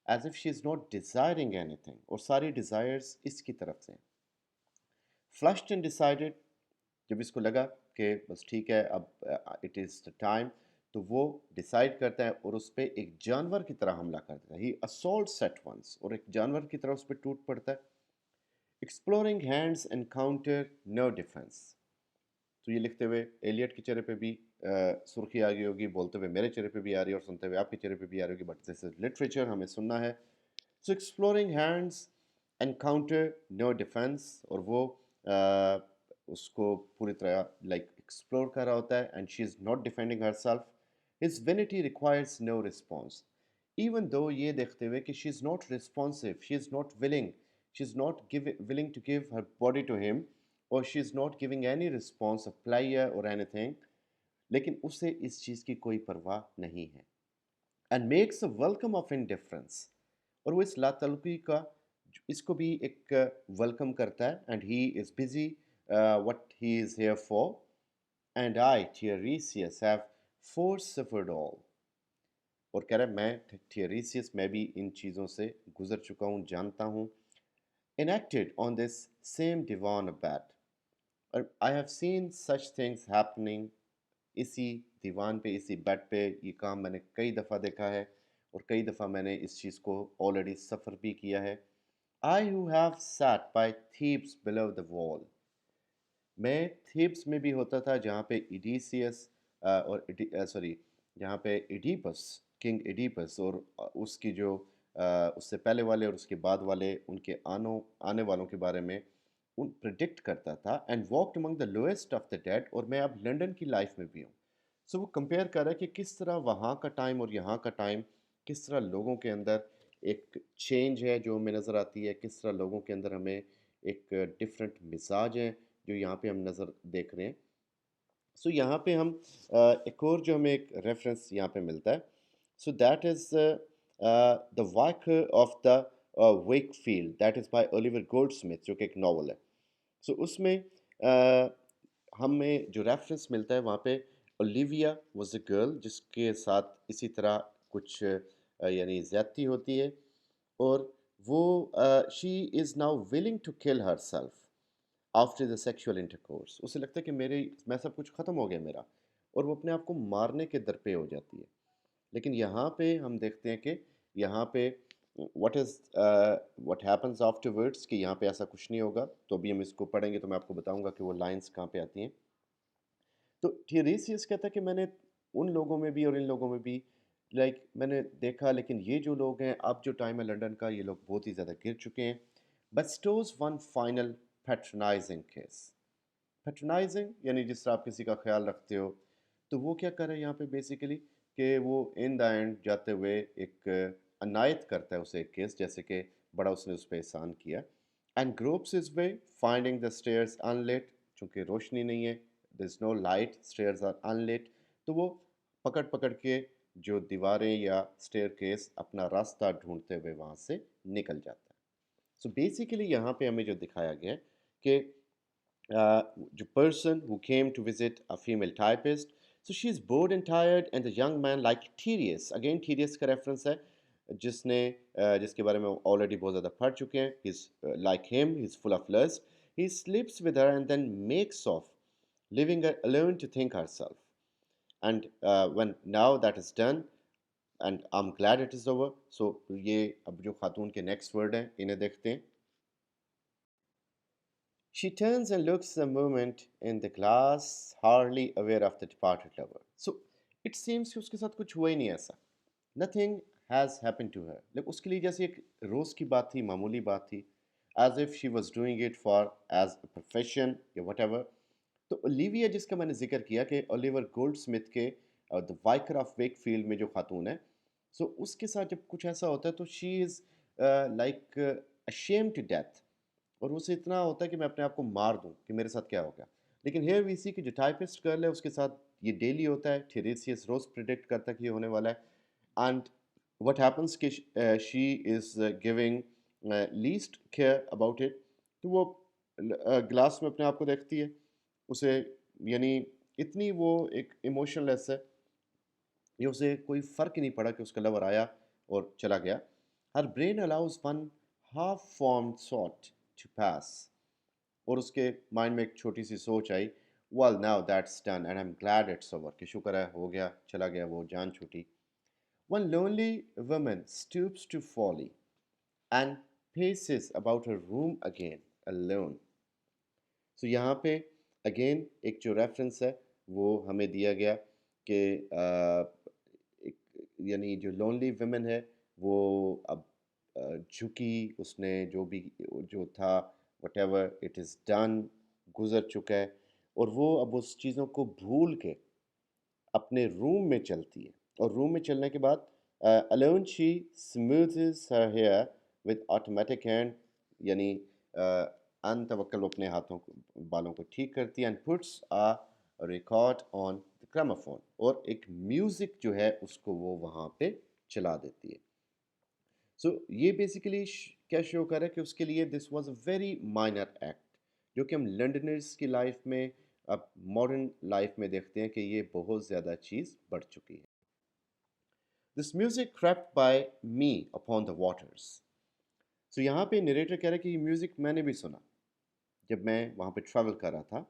as if she is not desiring anything, और सारी डिज़ायर्स इसकी तरफ से. फ्लश्ड एंड डिसाइडेड, जब इसको लगा कि बस ठीक है अब इट इज़ द टाइम, तो वो डिसाइड करता है और उस पर एक जानवर की तरह हमला कर देता है. ही असॉल्ट्स एट वंस, और एक जानवर की तरह उस पर टूट पड़ता है. Exploring hands encounter no defence. तो ये लिखते हुए एलियट के चेहरे पे भी सुर्खी आ गई होगी, बोलते हुए मेरे चेहरे पे भी आ रही है और सुनते हुए आपके चेहरे पे भी आ रही होगी, बट दिस इज लिटरेचर, हमें सुनना है. So exploring hands encounter no defence, और वो uh, उसको पूरी तरह लाइक एक्सप्लोर कर रहा होता है, and she is not defending herself. His vanity requires no response, even though ये देखते हुए कि she is not responsive, she is not willing, she is not willing to give her body to him, or she is not giving any response of pleasure or anything, लेकिन उसे इस चीज़ की कोई परवाह नहीं है. and makes a welcome of indifference, और वो इस लातल्लुकी का इसको भी एक वेलकम करता है. And he is busy what he is here for, and I Tiresias have foresuffered all. और कह रहा है मैं टीरेसियस, मैं भी इन चीज़ों से गुजर चुका हूँ, जानता हूँ. enacted on this same divan of bed. और I have seen such things happening, इसी दीवान पे, इसी बेड पे ये काम मैंने कई दफ़ा देखा है, और कई दफ़ा मैंने इस चीज़ को ऑलरेडी सफ़र भी किया है. I who have sat by Thebes below the wall. मैं थीब्स में भी होता था जहाँ पे इडीसियस और सॉरी, जहाँ पे इडीपस, किंग इडीपस और उसकी जो उससे पहले वाले और उसके बाद वाले उनके आने वालों के बारे में उन प्रिडिक्ट करता था and walked among the lowest of the dead, और मैं अब लंदन की लाइफ में भी हूँ। सो वो कंपेयर कर रहा है कि किस तरह वहाँ का टाइम और यहाँ का टाइम, किस तरह लोगों के अंदर एक चेंज है जो हमें नज़र आती है, किस तरह लोगों के अंदर हमें एक डिफरेंट मिजाज हैं जो यहाँ पे हम नज़र देख रहे हैं। सो यहाँ पे हम एक और जो हमें एक रेफरेंस यहाँ पे मिलता है, सो that is the work of the Wakefield, that is by Oliver Goldsmith, जो कि एक नॉवल है। सो उसमें हमें जो रेफरेंस मिलता है वहाँ पे, ओलिविया वाज अ गर्ल जिसके साथ इसी तरह कुछ यानी ज़्यादती होती है, और वो she is now willing to kill herself after the sexual intercourse. उसे लगता है कि मेरे मैं सब कुछ ख़त्म हो गया मेरा, और वो अपने आप को मारने के दर पे हो जाती है। लेकिन यहाँ पे हम देखते हैं कि यहाँ पे what is what happens afterwards, कि यहाँ पे ऐसा कुछ नहीं होगा। तो अभी हम इसको पढ़ेंगे तो मैं आपको बताऊंगा कि वो लाइंस कहाँ पे आती हैं। तो टीरेसियस कहता है कि मैंने उन लोगों में भी और इन लोगों में भी मैंने देखा, लेकिन ये जो लोग हैं अब जो टाइम है लंदन का, ये लोग बहुत ही ज़्यादा गिर चुके हैं। बस्टोज वन फाइनल पैट्रनाइजिंग केस। पैट्रनाइजिंग यानी जिस तरह आप किसी का ख्याल रखते हो, तो वो क्या कर रहा है यहाँ पे बेसिकली, कि वो इन द एंड जाते हुए एक अनायत करता है उसे एक केस, जैसे कि बड़ा उसने उस पर एहसान किया। And gropes his way finding the stairs unlit, चूँकि रोशनी नहीं है, there is no light, stairs are unlit, तो वो पकड़ पकड़ के जो दीवारें या स्टेयर केस अपना रास्ता ढूंढते हुए वहाँ से निकल जाता है। सो बेसिकली यहाँ पे हमें जो दिखाया गया है कि the person who came to visit a female typist. So she is bored and tired, and the young man like Tyreus. Again, Tyreus का reference है जिसने जिसके बारे में ऑलरेडी बहुत ज़्यादा पढ़ चुके हैं. He's like him. He's full of lust. He sleeps with her and then makes off, leaving her alone to think herself. And when now that is done, and I'm glad it is over. So ये अब जो खातून के next word हैं इन्हें देखते हैं. She turns and looks a moment in the glass, hardly aware of the departed lover. So it seems कि उसके साथ कुछ हुआ ही नहीं ऐसा. Nothing has happened to her. Like उसके लिए जैसे एक रोज़ की बात थी, मामूली बात थी, as if she was doing it for as a profession या whatever. तो ओलिविया जिसका मैंने जिक्र किया कि ओलिवर गोल्डस्मिथ के द वाइकर ऑफ वेकफील्ड में जो खातून है, सो उसके साथ जब कुछ ऐसा होता है तो she is like ashamed to death, और उसे इतना होता है कि मैं अपने आप को मार दूं कि मेरे साथ क्या हो गया। लेकिन हेयर वी सी कि जो टाइपिस्ट गर्ल है उसके साथ ये डेली होता है। थेरेसियस रोज प्रिडिक्ट करता है कि ये होने वाला है, एंड व्हाट हैपन्स कि she is giving least care about it. तो वो ग्लास में अपने आप को देखती है, उसे यानी इतनी वो एक इमोशनलेस है, ये उसे कोई फ़र्क ही नहीं पड़ा कि उसका लवर आया और चला गया। Her brain allows one half formed thought to pass, और उसके माइंड में एक छोटी सी सोच आई, well now that's done and I am glad it's over, कि शुक्र है हो गया, चला गया, वो जान छूटी। One lonely woman stoops to folly and paces about her room again alone. So यहाँ पे अगेन एक जो रेफरेंस है वो हमें दिया गया कि एक यानी जो लोनली वुमेन है वो अब झुकी, उसने जो भी जो था whatever इट इज़ डन, गुजर चुका है, और वो अब उस चीज़ों को भूल के अपने रूम में चलती है, और रूम में चलने के बाद alone she smooths her hair with automatic hand, यानी अनतवक्कल वो अपने हाथों को बालों को ठीक करती है, and puts a record on the gramophone, और एक म्यूज़िक जो है उसको वो वहाँ पे चला देती है। सो ये बेसिकली क्या शो कर रहा है कि उसके लिए this was a very minor act, जो कि हम लंडनर्स की लाइफ में अब मॉडर्न लाइफ में देखते हैं कि ये बहुत ज़्यादा चीज़ बढ़ चुकी है। This music crept by me upon the waters. So यहाँ पे नरेटर कह रहा है कि ये म्यूज़िक मैंने भी सुना जब मैं वहाँ पे ट्रैवल कर रहा था,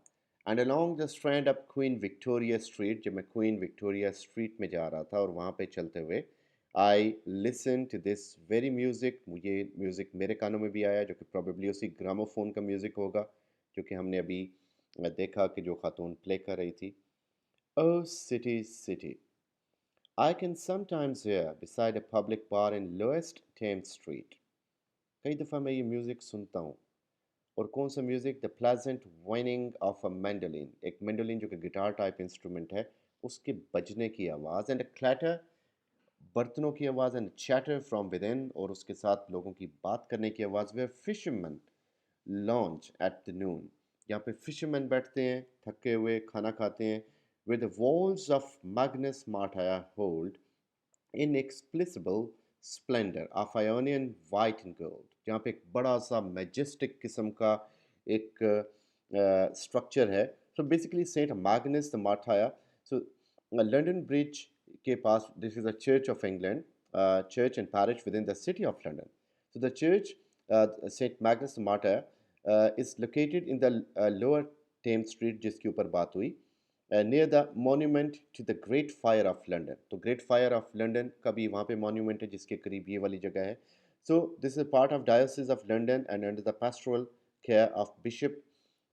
and along the strand up queen Victoria street, जब मैं क्वीन विक्टोरिया स्ट्रीट में जा रहा था और वहाँ पे चलते हुए I listen to this very music, ये म्यूज़िक मेरे कानों में भी आया, जो कि प्रोबेबली उसी ग्रामोफोन का म्यूज़िक होगा जो कि हमने अभी देखा कि जो खातून प्ले कर रही थी। O city city, I can sometimes hear beside a public bar in lowest Thames street. कई दफ़ा मैं ये म्यूज़िक सुनता हूँ और कौन सा music? The pleasant whining of a mandolin, एक मैंडोलिन जो कि गिटार टाइप इंस्ट्रूमेंट है, उसके बजने की आवाज़, एंड अ क्लैटर, बर्तनों की आवाज़, and chatter from within, और उसके साथ लोगों की बात करने की आवाज़। Where fishermen lounge at the noon, यहाँ पे फिशरमैन बैठते हैं थके हुए, खाना खाते हैं। With the walls of Magnus Martyr hold inexplicable splendour of Ionian white and gold, जहाँ पे एक बड़ा सा मैजेस्टिक किस्म का एक स्ट्रक्चर है। So basically saint Magnus the Martyr, so London Bridge के पास, this is a Church of England, church and parish within the city of London. So the church, St. Magnus the Martyr, is located in the lower Thames Street, जिसके ऊपर बात हुई, near the monument to the Great Fire of London. तो Great Fire of London का भी वहाँ पे monument है जिसके करीब ये वाली जगह है. So this is a part of Diocese of London and under the pastoral care of Bishop.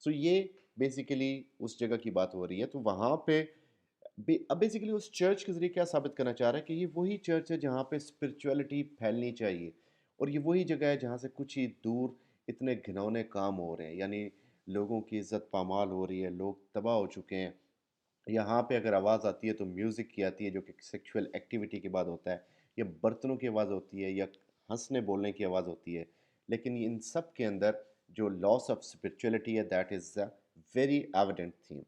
So ये basically उस जगह की बात हो रही है. तो वहाँ पे अब बेसिकली उस चर्च के ज़रिए क्या साबित करना चाह रहा है कि ये वही चर्च है जहाँ पे स्पिरिचुअलिटी फैलनी चाहिए, और ये वही जगह है जहाँ से कुछ ही दूर इतने घिनौने काम हो रहे हैं, यानी लोगों की इज्जत पामाल हो रही है, लोग तबाह हो चुके हैं। यहाँ पे अगर आवाज़ आती है तो म्यूज़िक की आती है जो कि सेक्सुअल एक्टिविटी के बाद होता है, या बर्तनों की आवाज़ होती है, या हंसने बोलने की आवाज़ होती है। लेकिन इन सब के अंदर जो लॉस ऑफ स्पिरिचुअलिटी है, that is a very evident theme.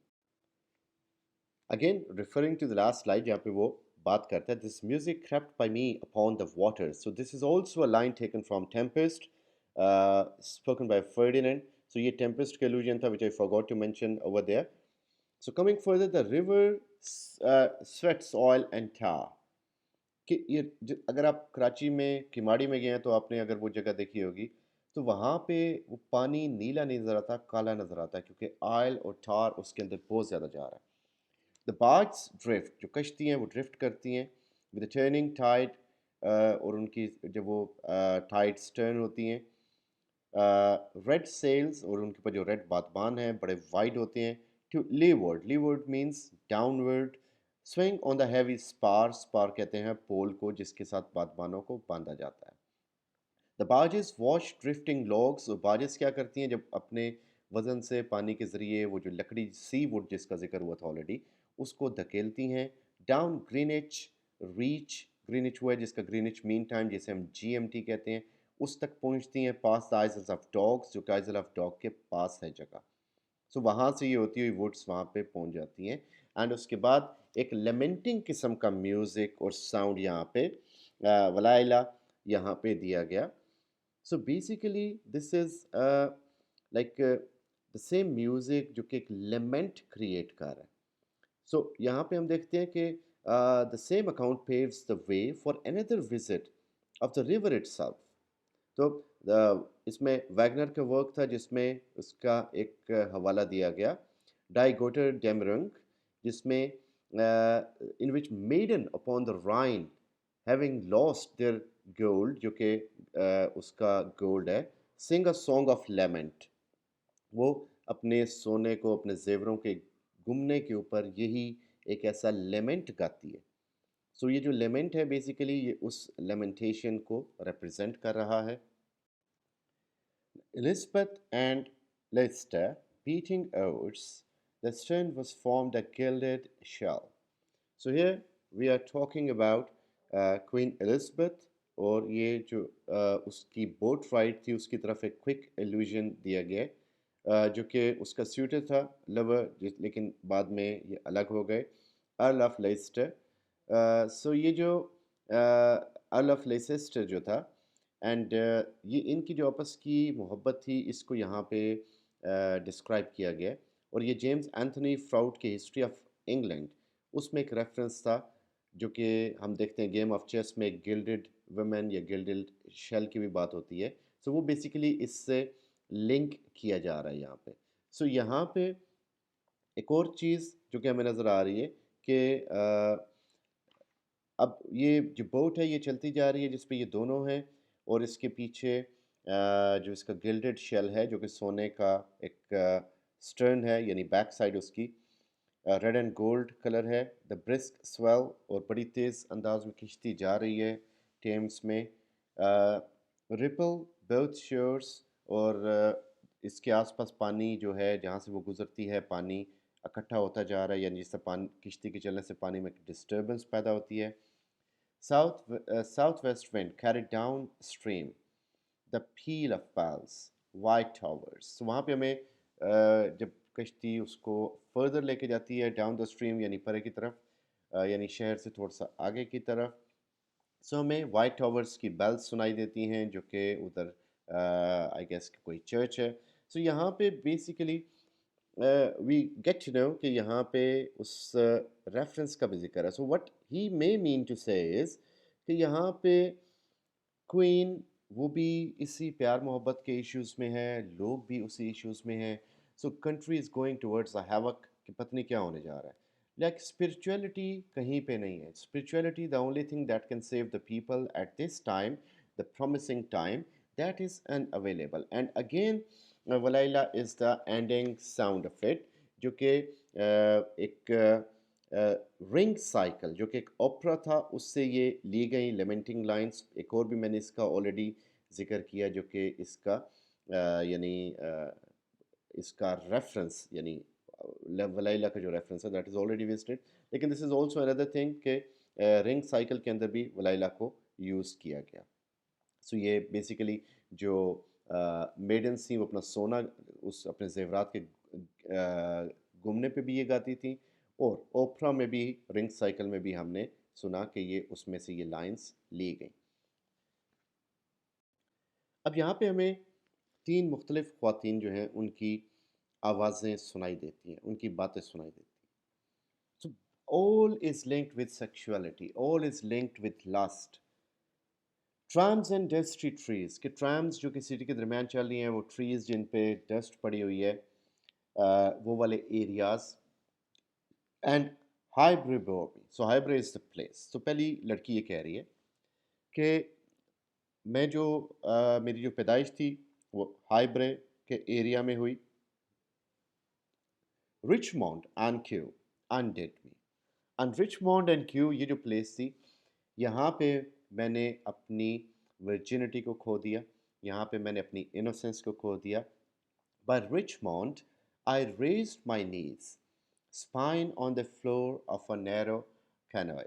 Again referring to the last slide जहाँ पे वो बात करता है, this music crept by me upon the waters. So this is also a line taken from Tempest, spoken by Ferdinand. So ये Tempest का allusion था, which I forgot to mention over there. So coming further, the river sweats oil and tar. कि ये अगर आप कराची में किमाड़ी में गए हैं तो आपने अगर वो जगह देखी होगी, तो वहाँ पे वो पानी नीला नहीं नज़र आता, काला नज़र आता है, क्योंकि ऑयल और टार उसके अंदर बहुत ज़्यादा जा रहा है। द barges ड्रिफ्ट, जो कश्ती हैं वो ड्रिफ्ट करती हैं विद टर्निंग टाइड, और उनकी जब वो टाइड्स टर्न होती हैं, रेड सेल्स, और उनके ऊपर जो रेड बातबान हैं बड़े वाइड होते हैं, to leeward, leeward means downward, swing on the heavy spar, spar कहते हैं पोल को जिसके साथ बातबानों को बांधा जाता है। The barges wash drifting logs, और बार्जेस क्या करती हैं जब अपने वज़न से पानी के ज़रिए वो जो लकड़ी सी वुड जिसका जिक्र हुआ था ऑलरेडी, उसको धकेलती हैं डाउन ग्रीनिच रीच, ग्रीनिच हुआ है जिसका ग्रीनिच मीन टाइम जिसे हम जीएमटी कहते हैं, उस तक पहुंचती हैं पास द आइजल्स ऑफ डॉग्स, जो कि आइजल ऑफ डॉग के पास है जगह। सो वहाँ से ये होती हुई वुड्स वहाँ पे पहुँच जाती हैं, एंड उसके बाद एक लेमेंटिंग किस्म का म्यूज़िक और साउंड यहाँ पे वलाइला यहाँ पे दिया गया। So basically, this is like the same music जो कि एक lament create कर रहा है। So यहाँ पे हम देखते हैं कि the same account paves the way for another visit of the river itself. तो इसमें वैगनर का वर्क था जिसमें उसका एक हवाला दिया गया, डाई गोटर डेमरंग, जिसमें in which maiden upon the Rhine having lost their gold, जो कि उसका गोल्ड है, सिंग अ सॉन्ग ऑफ लेमेंट, वो अपने सोने को, अपने जेवरों के गुमने के ऊपर यही एक ऐसा लेमेंट गाती है। सो ये जो लेमेंट है बेसिकली ये उस लेमेंटेशन को रिप्रेजेंट कर रहा है। Elizabeth and Leicester beating oars, the stern was formed a gilded shell. So here we are talking about Queen Elizabeth, और ये जो उसकी बोट राइड थी उसकी तरफ एक क्विक एल्यूजन दिया गया है, जो कि उसका सूटर था लवर, लेकिन बाद में ये अलग हो गए, अर्ल ऑफ लेस्टर। सो ये जो अर्ल ऑफ लेसेस्टर जो था, एंड ये इनकी जो आपस की मोहब्बत थी इसको यहाँ पे डिस्क्राइब किया गया है, और ये जेम्स एंथनी फ्राउड की हिस्ट्री ऑफ इंग्लैंड उसमें एक रेफरेंस था, जो कि हम देखते हैं गेम ऑफ चेस में गिल्डेड वुमेन या गिल्डेड शेल की भी बात होती है। सो वो बेसिकली इससे लिंक किया जा रहा है यहाँ पे। सो यहाँ पे एक और चीज़ जो कि हमें नज़र आ रही है कि अब ये जो बोट है ये चलती जा रही है जिस पे ये दोनों हैं, और इसके पीछे जो इसका गिल्डेड शेल है जो कि सोने का एक स्टर्न है, यानी बैक साइड उसकी रेड एंड गोल्ड कलर है। द ब्रिस्क स्वेल, और बड़ी तेज़ अंदाज में खिंचती जा रही है टेम्स में। रिपल बोथ शोर्स, और इसके आसपास पानी जो है जहाँ से वो गुजरती है पानी इकट्ठा होता जा रहा है, यानी जिससे पानी किश्ती के चलने से पानी में डिस्टर्बेंस पैदा होती है. Southwest wind carried downstream the peel of bells, white towers. So वहाँ पे हमें जब कश्ती उसको फर्दर लेके जाती है डाउन द स्ट्रीम यानी परे की तरफ, यानी शहर से थोड़ा सा आगे की तरफ, सो हमें वाइट टावर्स की बेल्स सुनाई देती हैं जो कि उधर आई गेस कोई चर्च है. सो यहाँ पे basically we get to know कि यहाँ पे उस रेफरेंस का भी जिक्र है. So what he may mean to say is कि यहाँ पे क्वीन वो भी इसी प्यार मोहब्बत के इश्यूज़ में है, लोग भी उसी इश्यूज़ में हैं. सो country is going towards a havoc कि पता नहीं क्या होने जा रहा है. लाइक स्पिरिचुअलिटी कहीं पे नहीं है. Spirituality the only thing that can save the people at this time, the promising time, that is unavailable. And again, weialala is the ending sound of it, जो कि एक रिंग साइकिल जो कि एक ओपरा था उससे ये ली गई लेमेंटिंग लाइंस. एक और भी मैंने इसका ऑलरेडी जिक्र किया जो कि इसका यानी इसका रेफरेंस यानी वलाइला का जो रेफरेंस है दैट इज़ ऑलरेडी विजिटेड. लेकिन this is also another thing कि रिंग साइकिल के अंदर भी वलाइला को यूज़ किया गया. सो ये बेसिकली जो मेडन्स थी वो अपना सोना उस अपने जेवरात के घूमने पे भी ये गाती थी, और ओपरा में भी रिंग साइकिल में भी हमने सुना कि ये उसमें से ये लाइंस ली गई. अब यहाँ पे हमें तीन मुख्तलिफ ख्वातीन जो हैं उनकी आवाज़ें सुनाई देती हैं, उनकी बातें सुनाई देती हैं. सो all is linked with sexuality, all is linked with lust. Trams and dusty trees के ट्राम्स जो कि सिटी के दरमियान चल रही हैं, वो ट्रीज जिन पे डस्ट पड़ी हुई है, वो वाले areas. And Highbury bore me, so Highbury is the place. तो पहली लड़की ये कह रही है कि मैं जो मेरी जो पैदाइश थी वो हाइब्रे के एरिया में हुई. Richmond and Kew undid me. And Richmond and Kew ये जो प्लेस थी, यहाँ पे मैंने अपनी वर्जिनिटी को खो दिया, यहाँ पे मैंने अपनी इनोसेंस को खो दिया. By Richmond, I raised my knees, spine on the floor of a narrow canoe.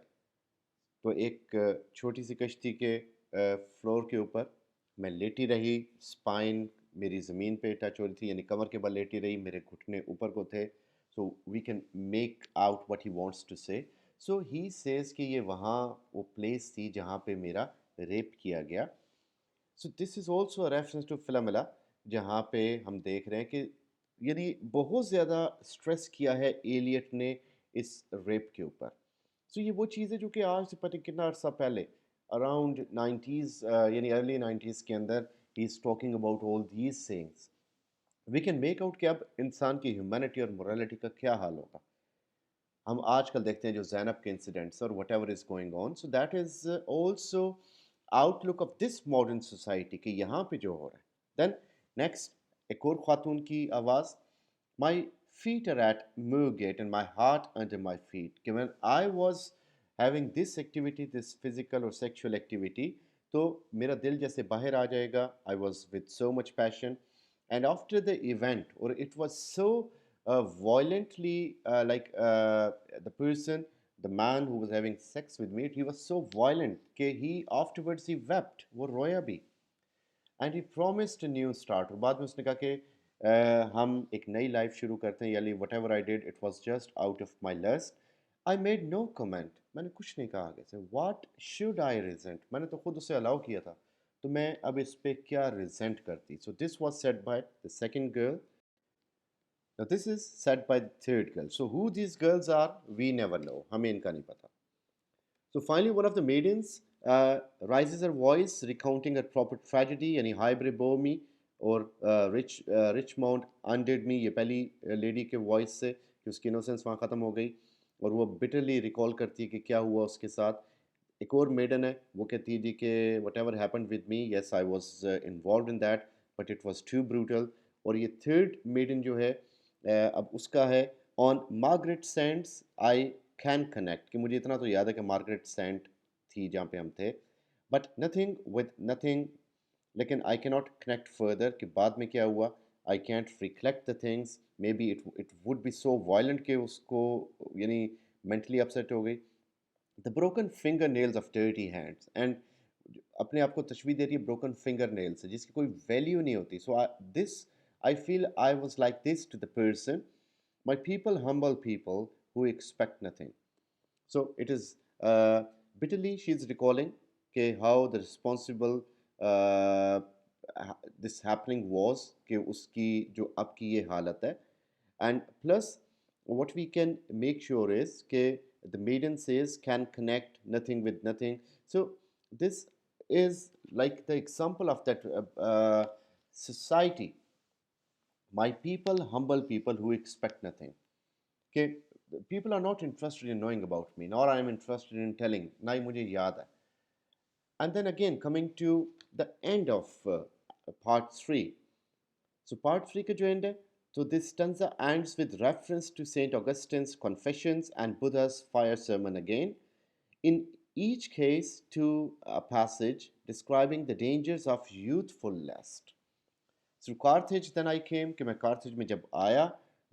तो एक छोटी सी कश्ती के फ्लोर के ऊपर मैं लेटी रही, स्पाइन मेरी ज़मीन पे टच हो रही थी, यानी कमर के बल लेटी रही, मेरे घुटने ऊपर को थे. So we can make out what he wants to say. So he says कि ये वहाँ वो प्लेस थी जहाँ पे मेरा रेप किया गया. So this is also reference to Philomela, जहाँ पे हम देख रहे हैं कि यानी बहुत ज़्यादा स्ट्रेस किया है एलियट ने इस रेप के ऊपर. सो ये वो चीज़ है जो कि आज से पता नहीं कितना अर्सा पहले अराउंड 90s यानी अर्ली 90s के अंदर he is talking about all these things. We can make out कि अब इंसान की ह्यूमैनिटी और मोरालिटी का क्या हाल होगा. हम आजकल देखते हैं जो ज़ैनब के इंसिडेंट्स और what ever is going on, so that is also outlook of this modern society कि यहाँ पे जो हो रहा है. देन नेक्स्ट एक और ख़ातून की आवाज़. माई feet are at Moorgate and my heart under my feet. कि when I was having this activity, this physical or sexual activity, तो मेरा दिल जैसे बाहर आ जाएगा. I was with so much passion, and after the event, or it was so violently the person, the man who was having sex with me, he was so violent कि he afterwards he wept, वो रोया भी. And he promised a new start. और बाद में उसने कहा कि हम एक नई लाइफ शुरू करते हैं, यानी whatever I did it was just out of my lust. I made no comment, मैंने कुछ नहीं कहा आगे से. वाट शुड आई रिजेंट, मैंने तो खुद उसे अलाउ किया था, तो मैं अब इस पर क्या रिजेंट करती. So this was said by the second girl. Now this is said by the third girl. So who these girls are, we never know. हमें इनका नहीं पता. So finally, one of the maidens raises her voice, recounting her proper tragedy, यानी हाइब्रे बो मी और रिचमाउंट undead मी. ये पहली lady के वॉइस से कि उसकी इनोसेंस वहाँ ख़त्म हो गई, और वो बिटरली रिकॉल करती है कि क्या हुआ उसके साथ. एक और मेडन है, वो कहती है जी कि whatever happen with me, yes I was involve in that, but it was too brutal. और ये थर्ड मेडन जो है अब उसका है on Margaret sands I can connect. कि मुझे इतना तो याद है कि मार्गरेट सेंट थी जहाँ पे हम थे, बट नथिंग विद नथिंग. लेकिन I can not connect further कि बाद में क्या हुआ. I can't recollect the things. Maybe it would be so violent कि उसको यानी mentally upset हो गई. The broken fingernails of dirty hands, and अपने आप को तशबीह दे रही है broken fingernails से जिसकी कोई value नहीं होती. So I feel I was like this to the person. My people, humble people who expect nothing. So it is bitterly she's recalling कि how the responsible uh, this happening was कि उसकी जो अब की ये हालत है. And plus what we can make sure is कि the maiden says can connect nothing with nothing. So this is like the example of that society. My people, humble people who expect nothing. Okay, people are not interested in knowing about me, nor I am interested in telling. ना ही मुझे याद है. And then again, coming to the end of part 3. So part 3 का जो end है, so this stanza ends with reference to Saint Augustine's Confessions and Buddha's fire sermon again. In each case, to a passage describing the dangers of youthful lust. Through Carthage, then I came कि मैं Carthage में जब आया,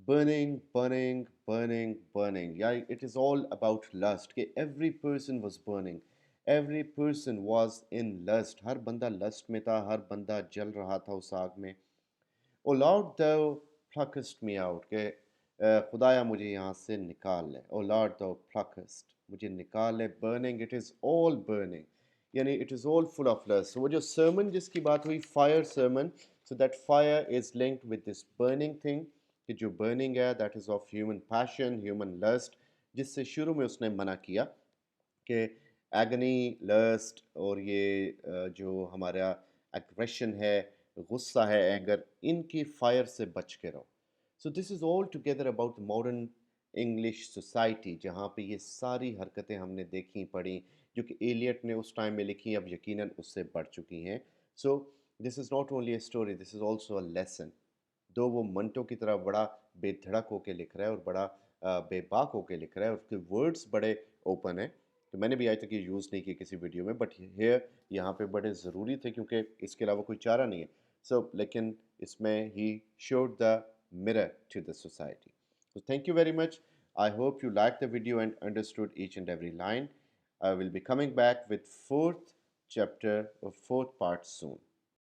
burning, burning, burning, burning. Yeah, it is all about lust. कि every person was burning. Every person was in lust. हर बंदा lust में था, हर बंदा जल रहा था उस आग में. O Lord, thou pluckest me out. कि खुदाया मुझे यहाँ से निकाल ले. O Lord, thou pluckest. मुझे निकाल ले. Burning, it is all burning. यानी it is all full of lust. So वो जो sermon जिसकी बात हुई, fire sermon, so that fire is linked with this burning thing कि जो burning है, that is of human passion, human lust, जिससे शुरू में उसने मना किया कि agony, lust और ये जो हमारा aggression है, गुस्सा है, एंगर, इनकी फायर से बच के रहो. सो this is all together about the modern English society जहाँ पे ये सारी हरकतें हमने देखी पढ़ी जो कि एलियट ने उस टाइम में लिखी, अब यकीनन उससे बढ़ चुकी हैं. So this is not only a story, this is also a lesson. दो वो मंटो की तरह बड़ा बेधड़क होके लिख रहा है और बड़ा बेबाक होके लिख रहा है और उसके वर्ड्स बड़े ओपन है. तो मैंने भी आज तक ये यूज़ नहीं किया किसी वीडियो में, बट हेयर यहाँ पे बड़े ज़रूरी थे क्योंकि इसके अलावा कोई चारा नहीं है. So, लेकिन इसमें he showed the mirror to the society. So, thank you very much. I hope you liked the video and understood each and every line. I will be coming back with fourth chapter or fourth part soon.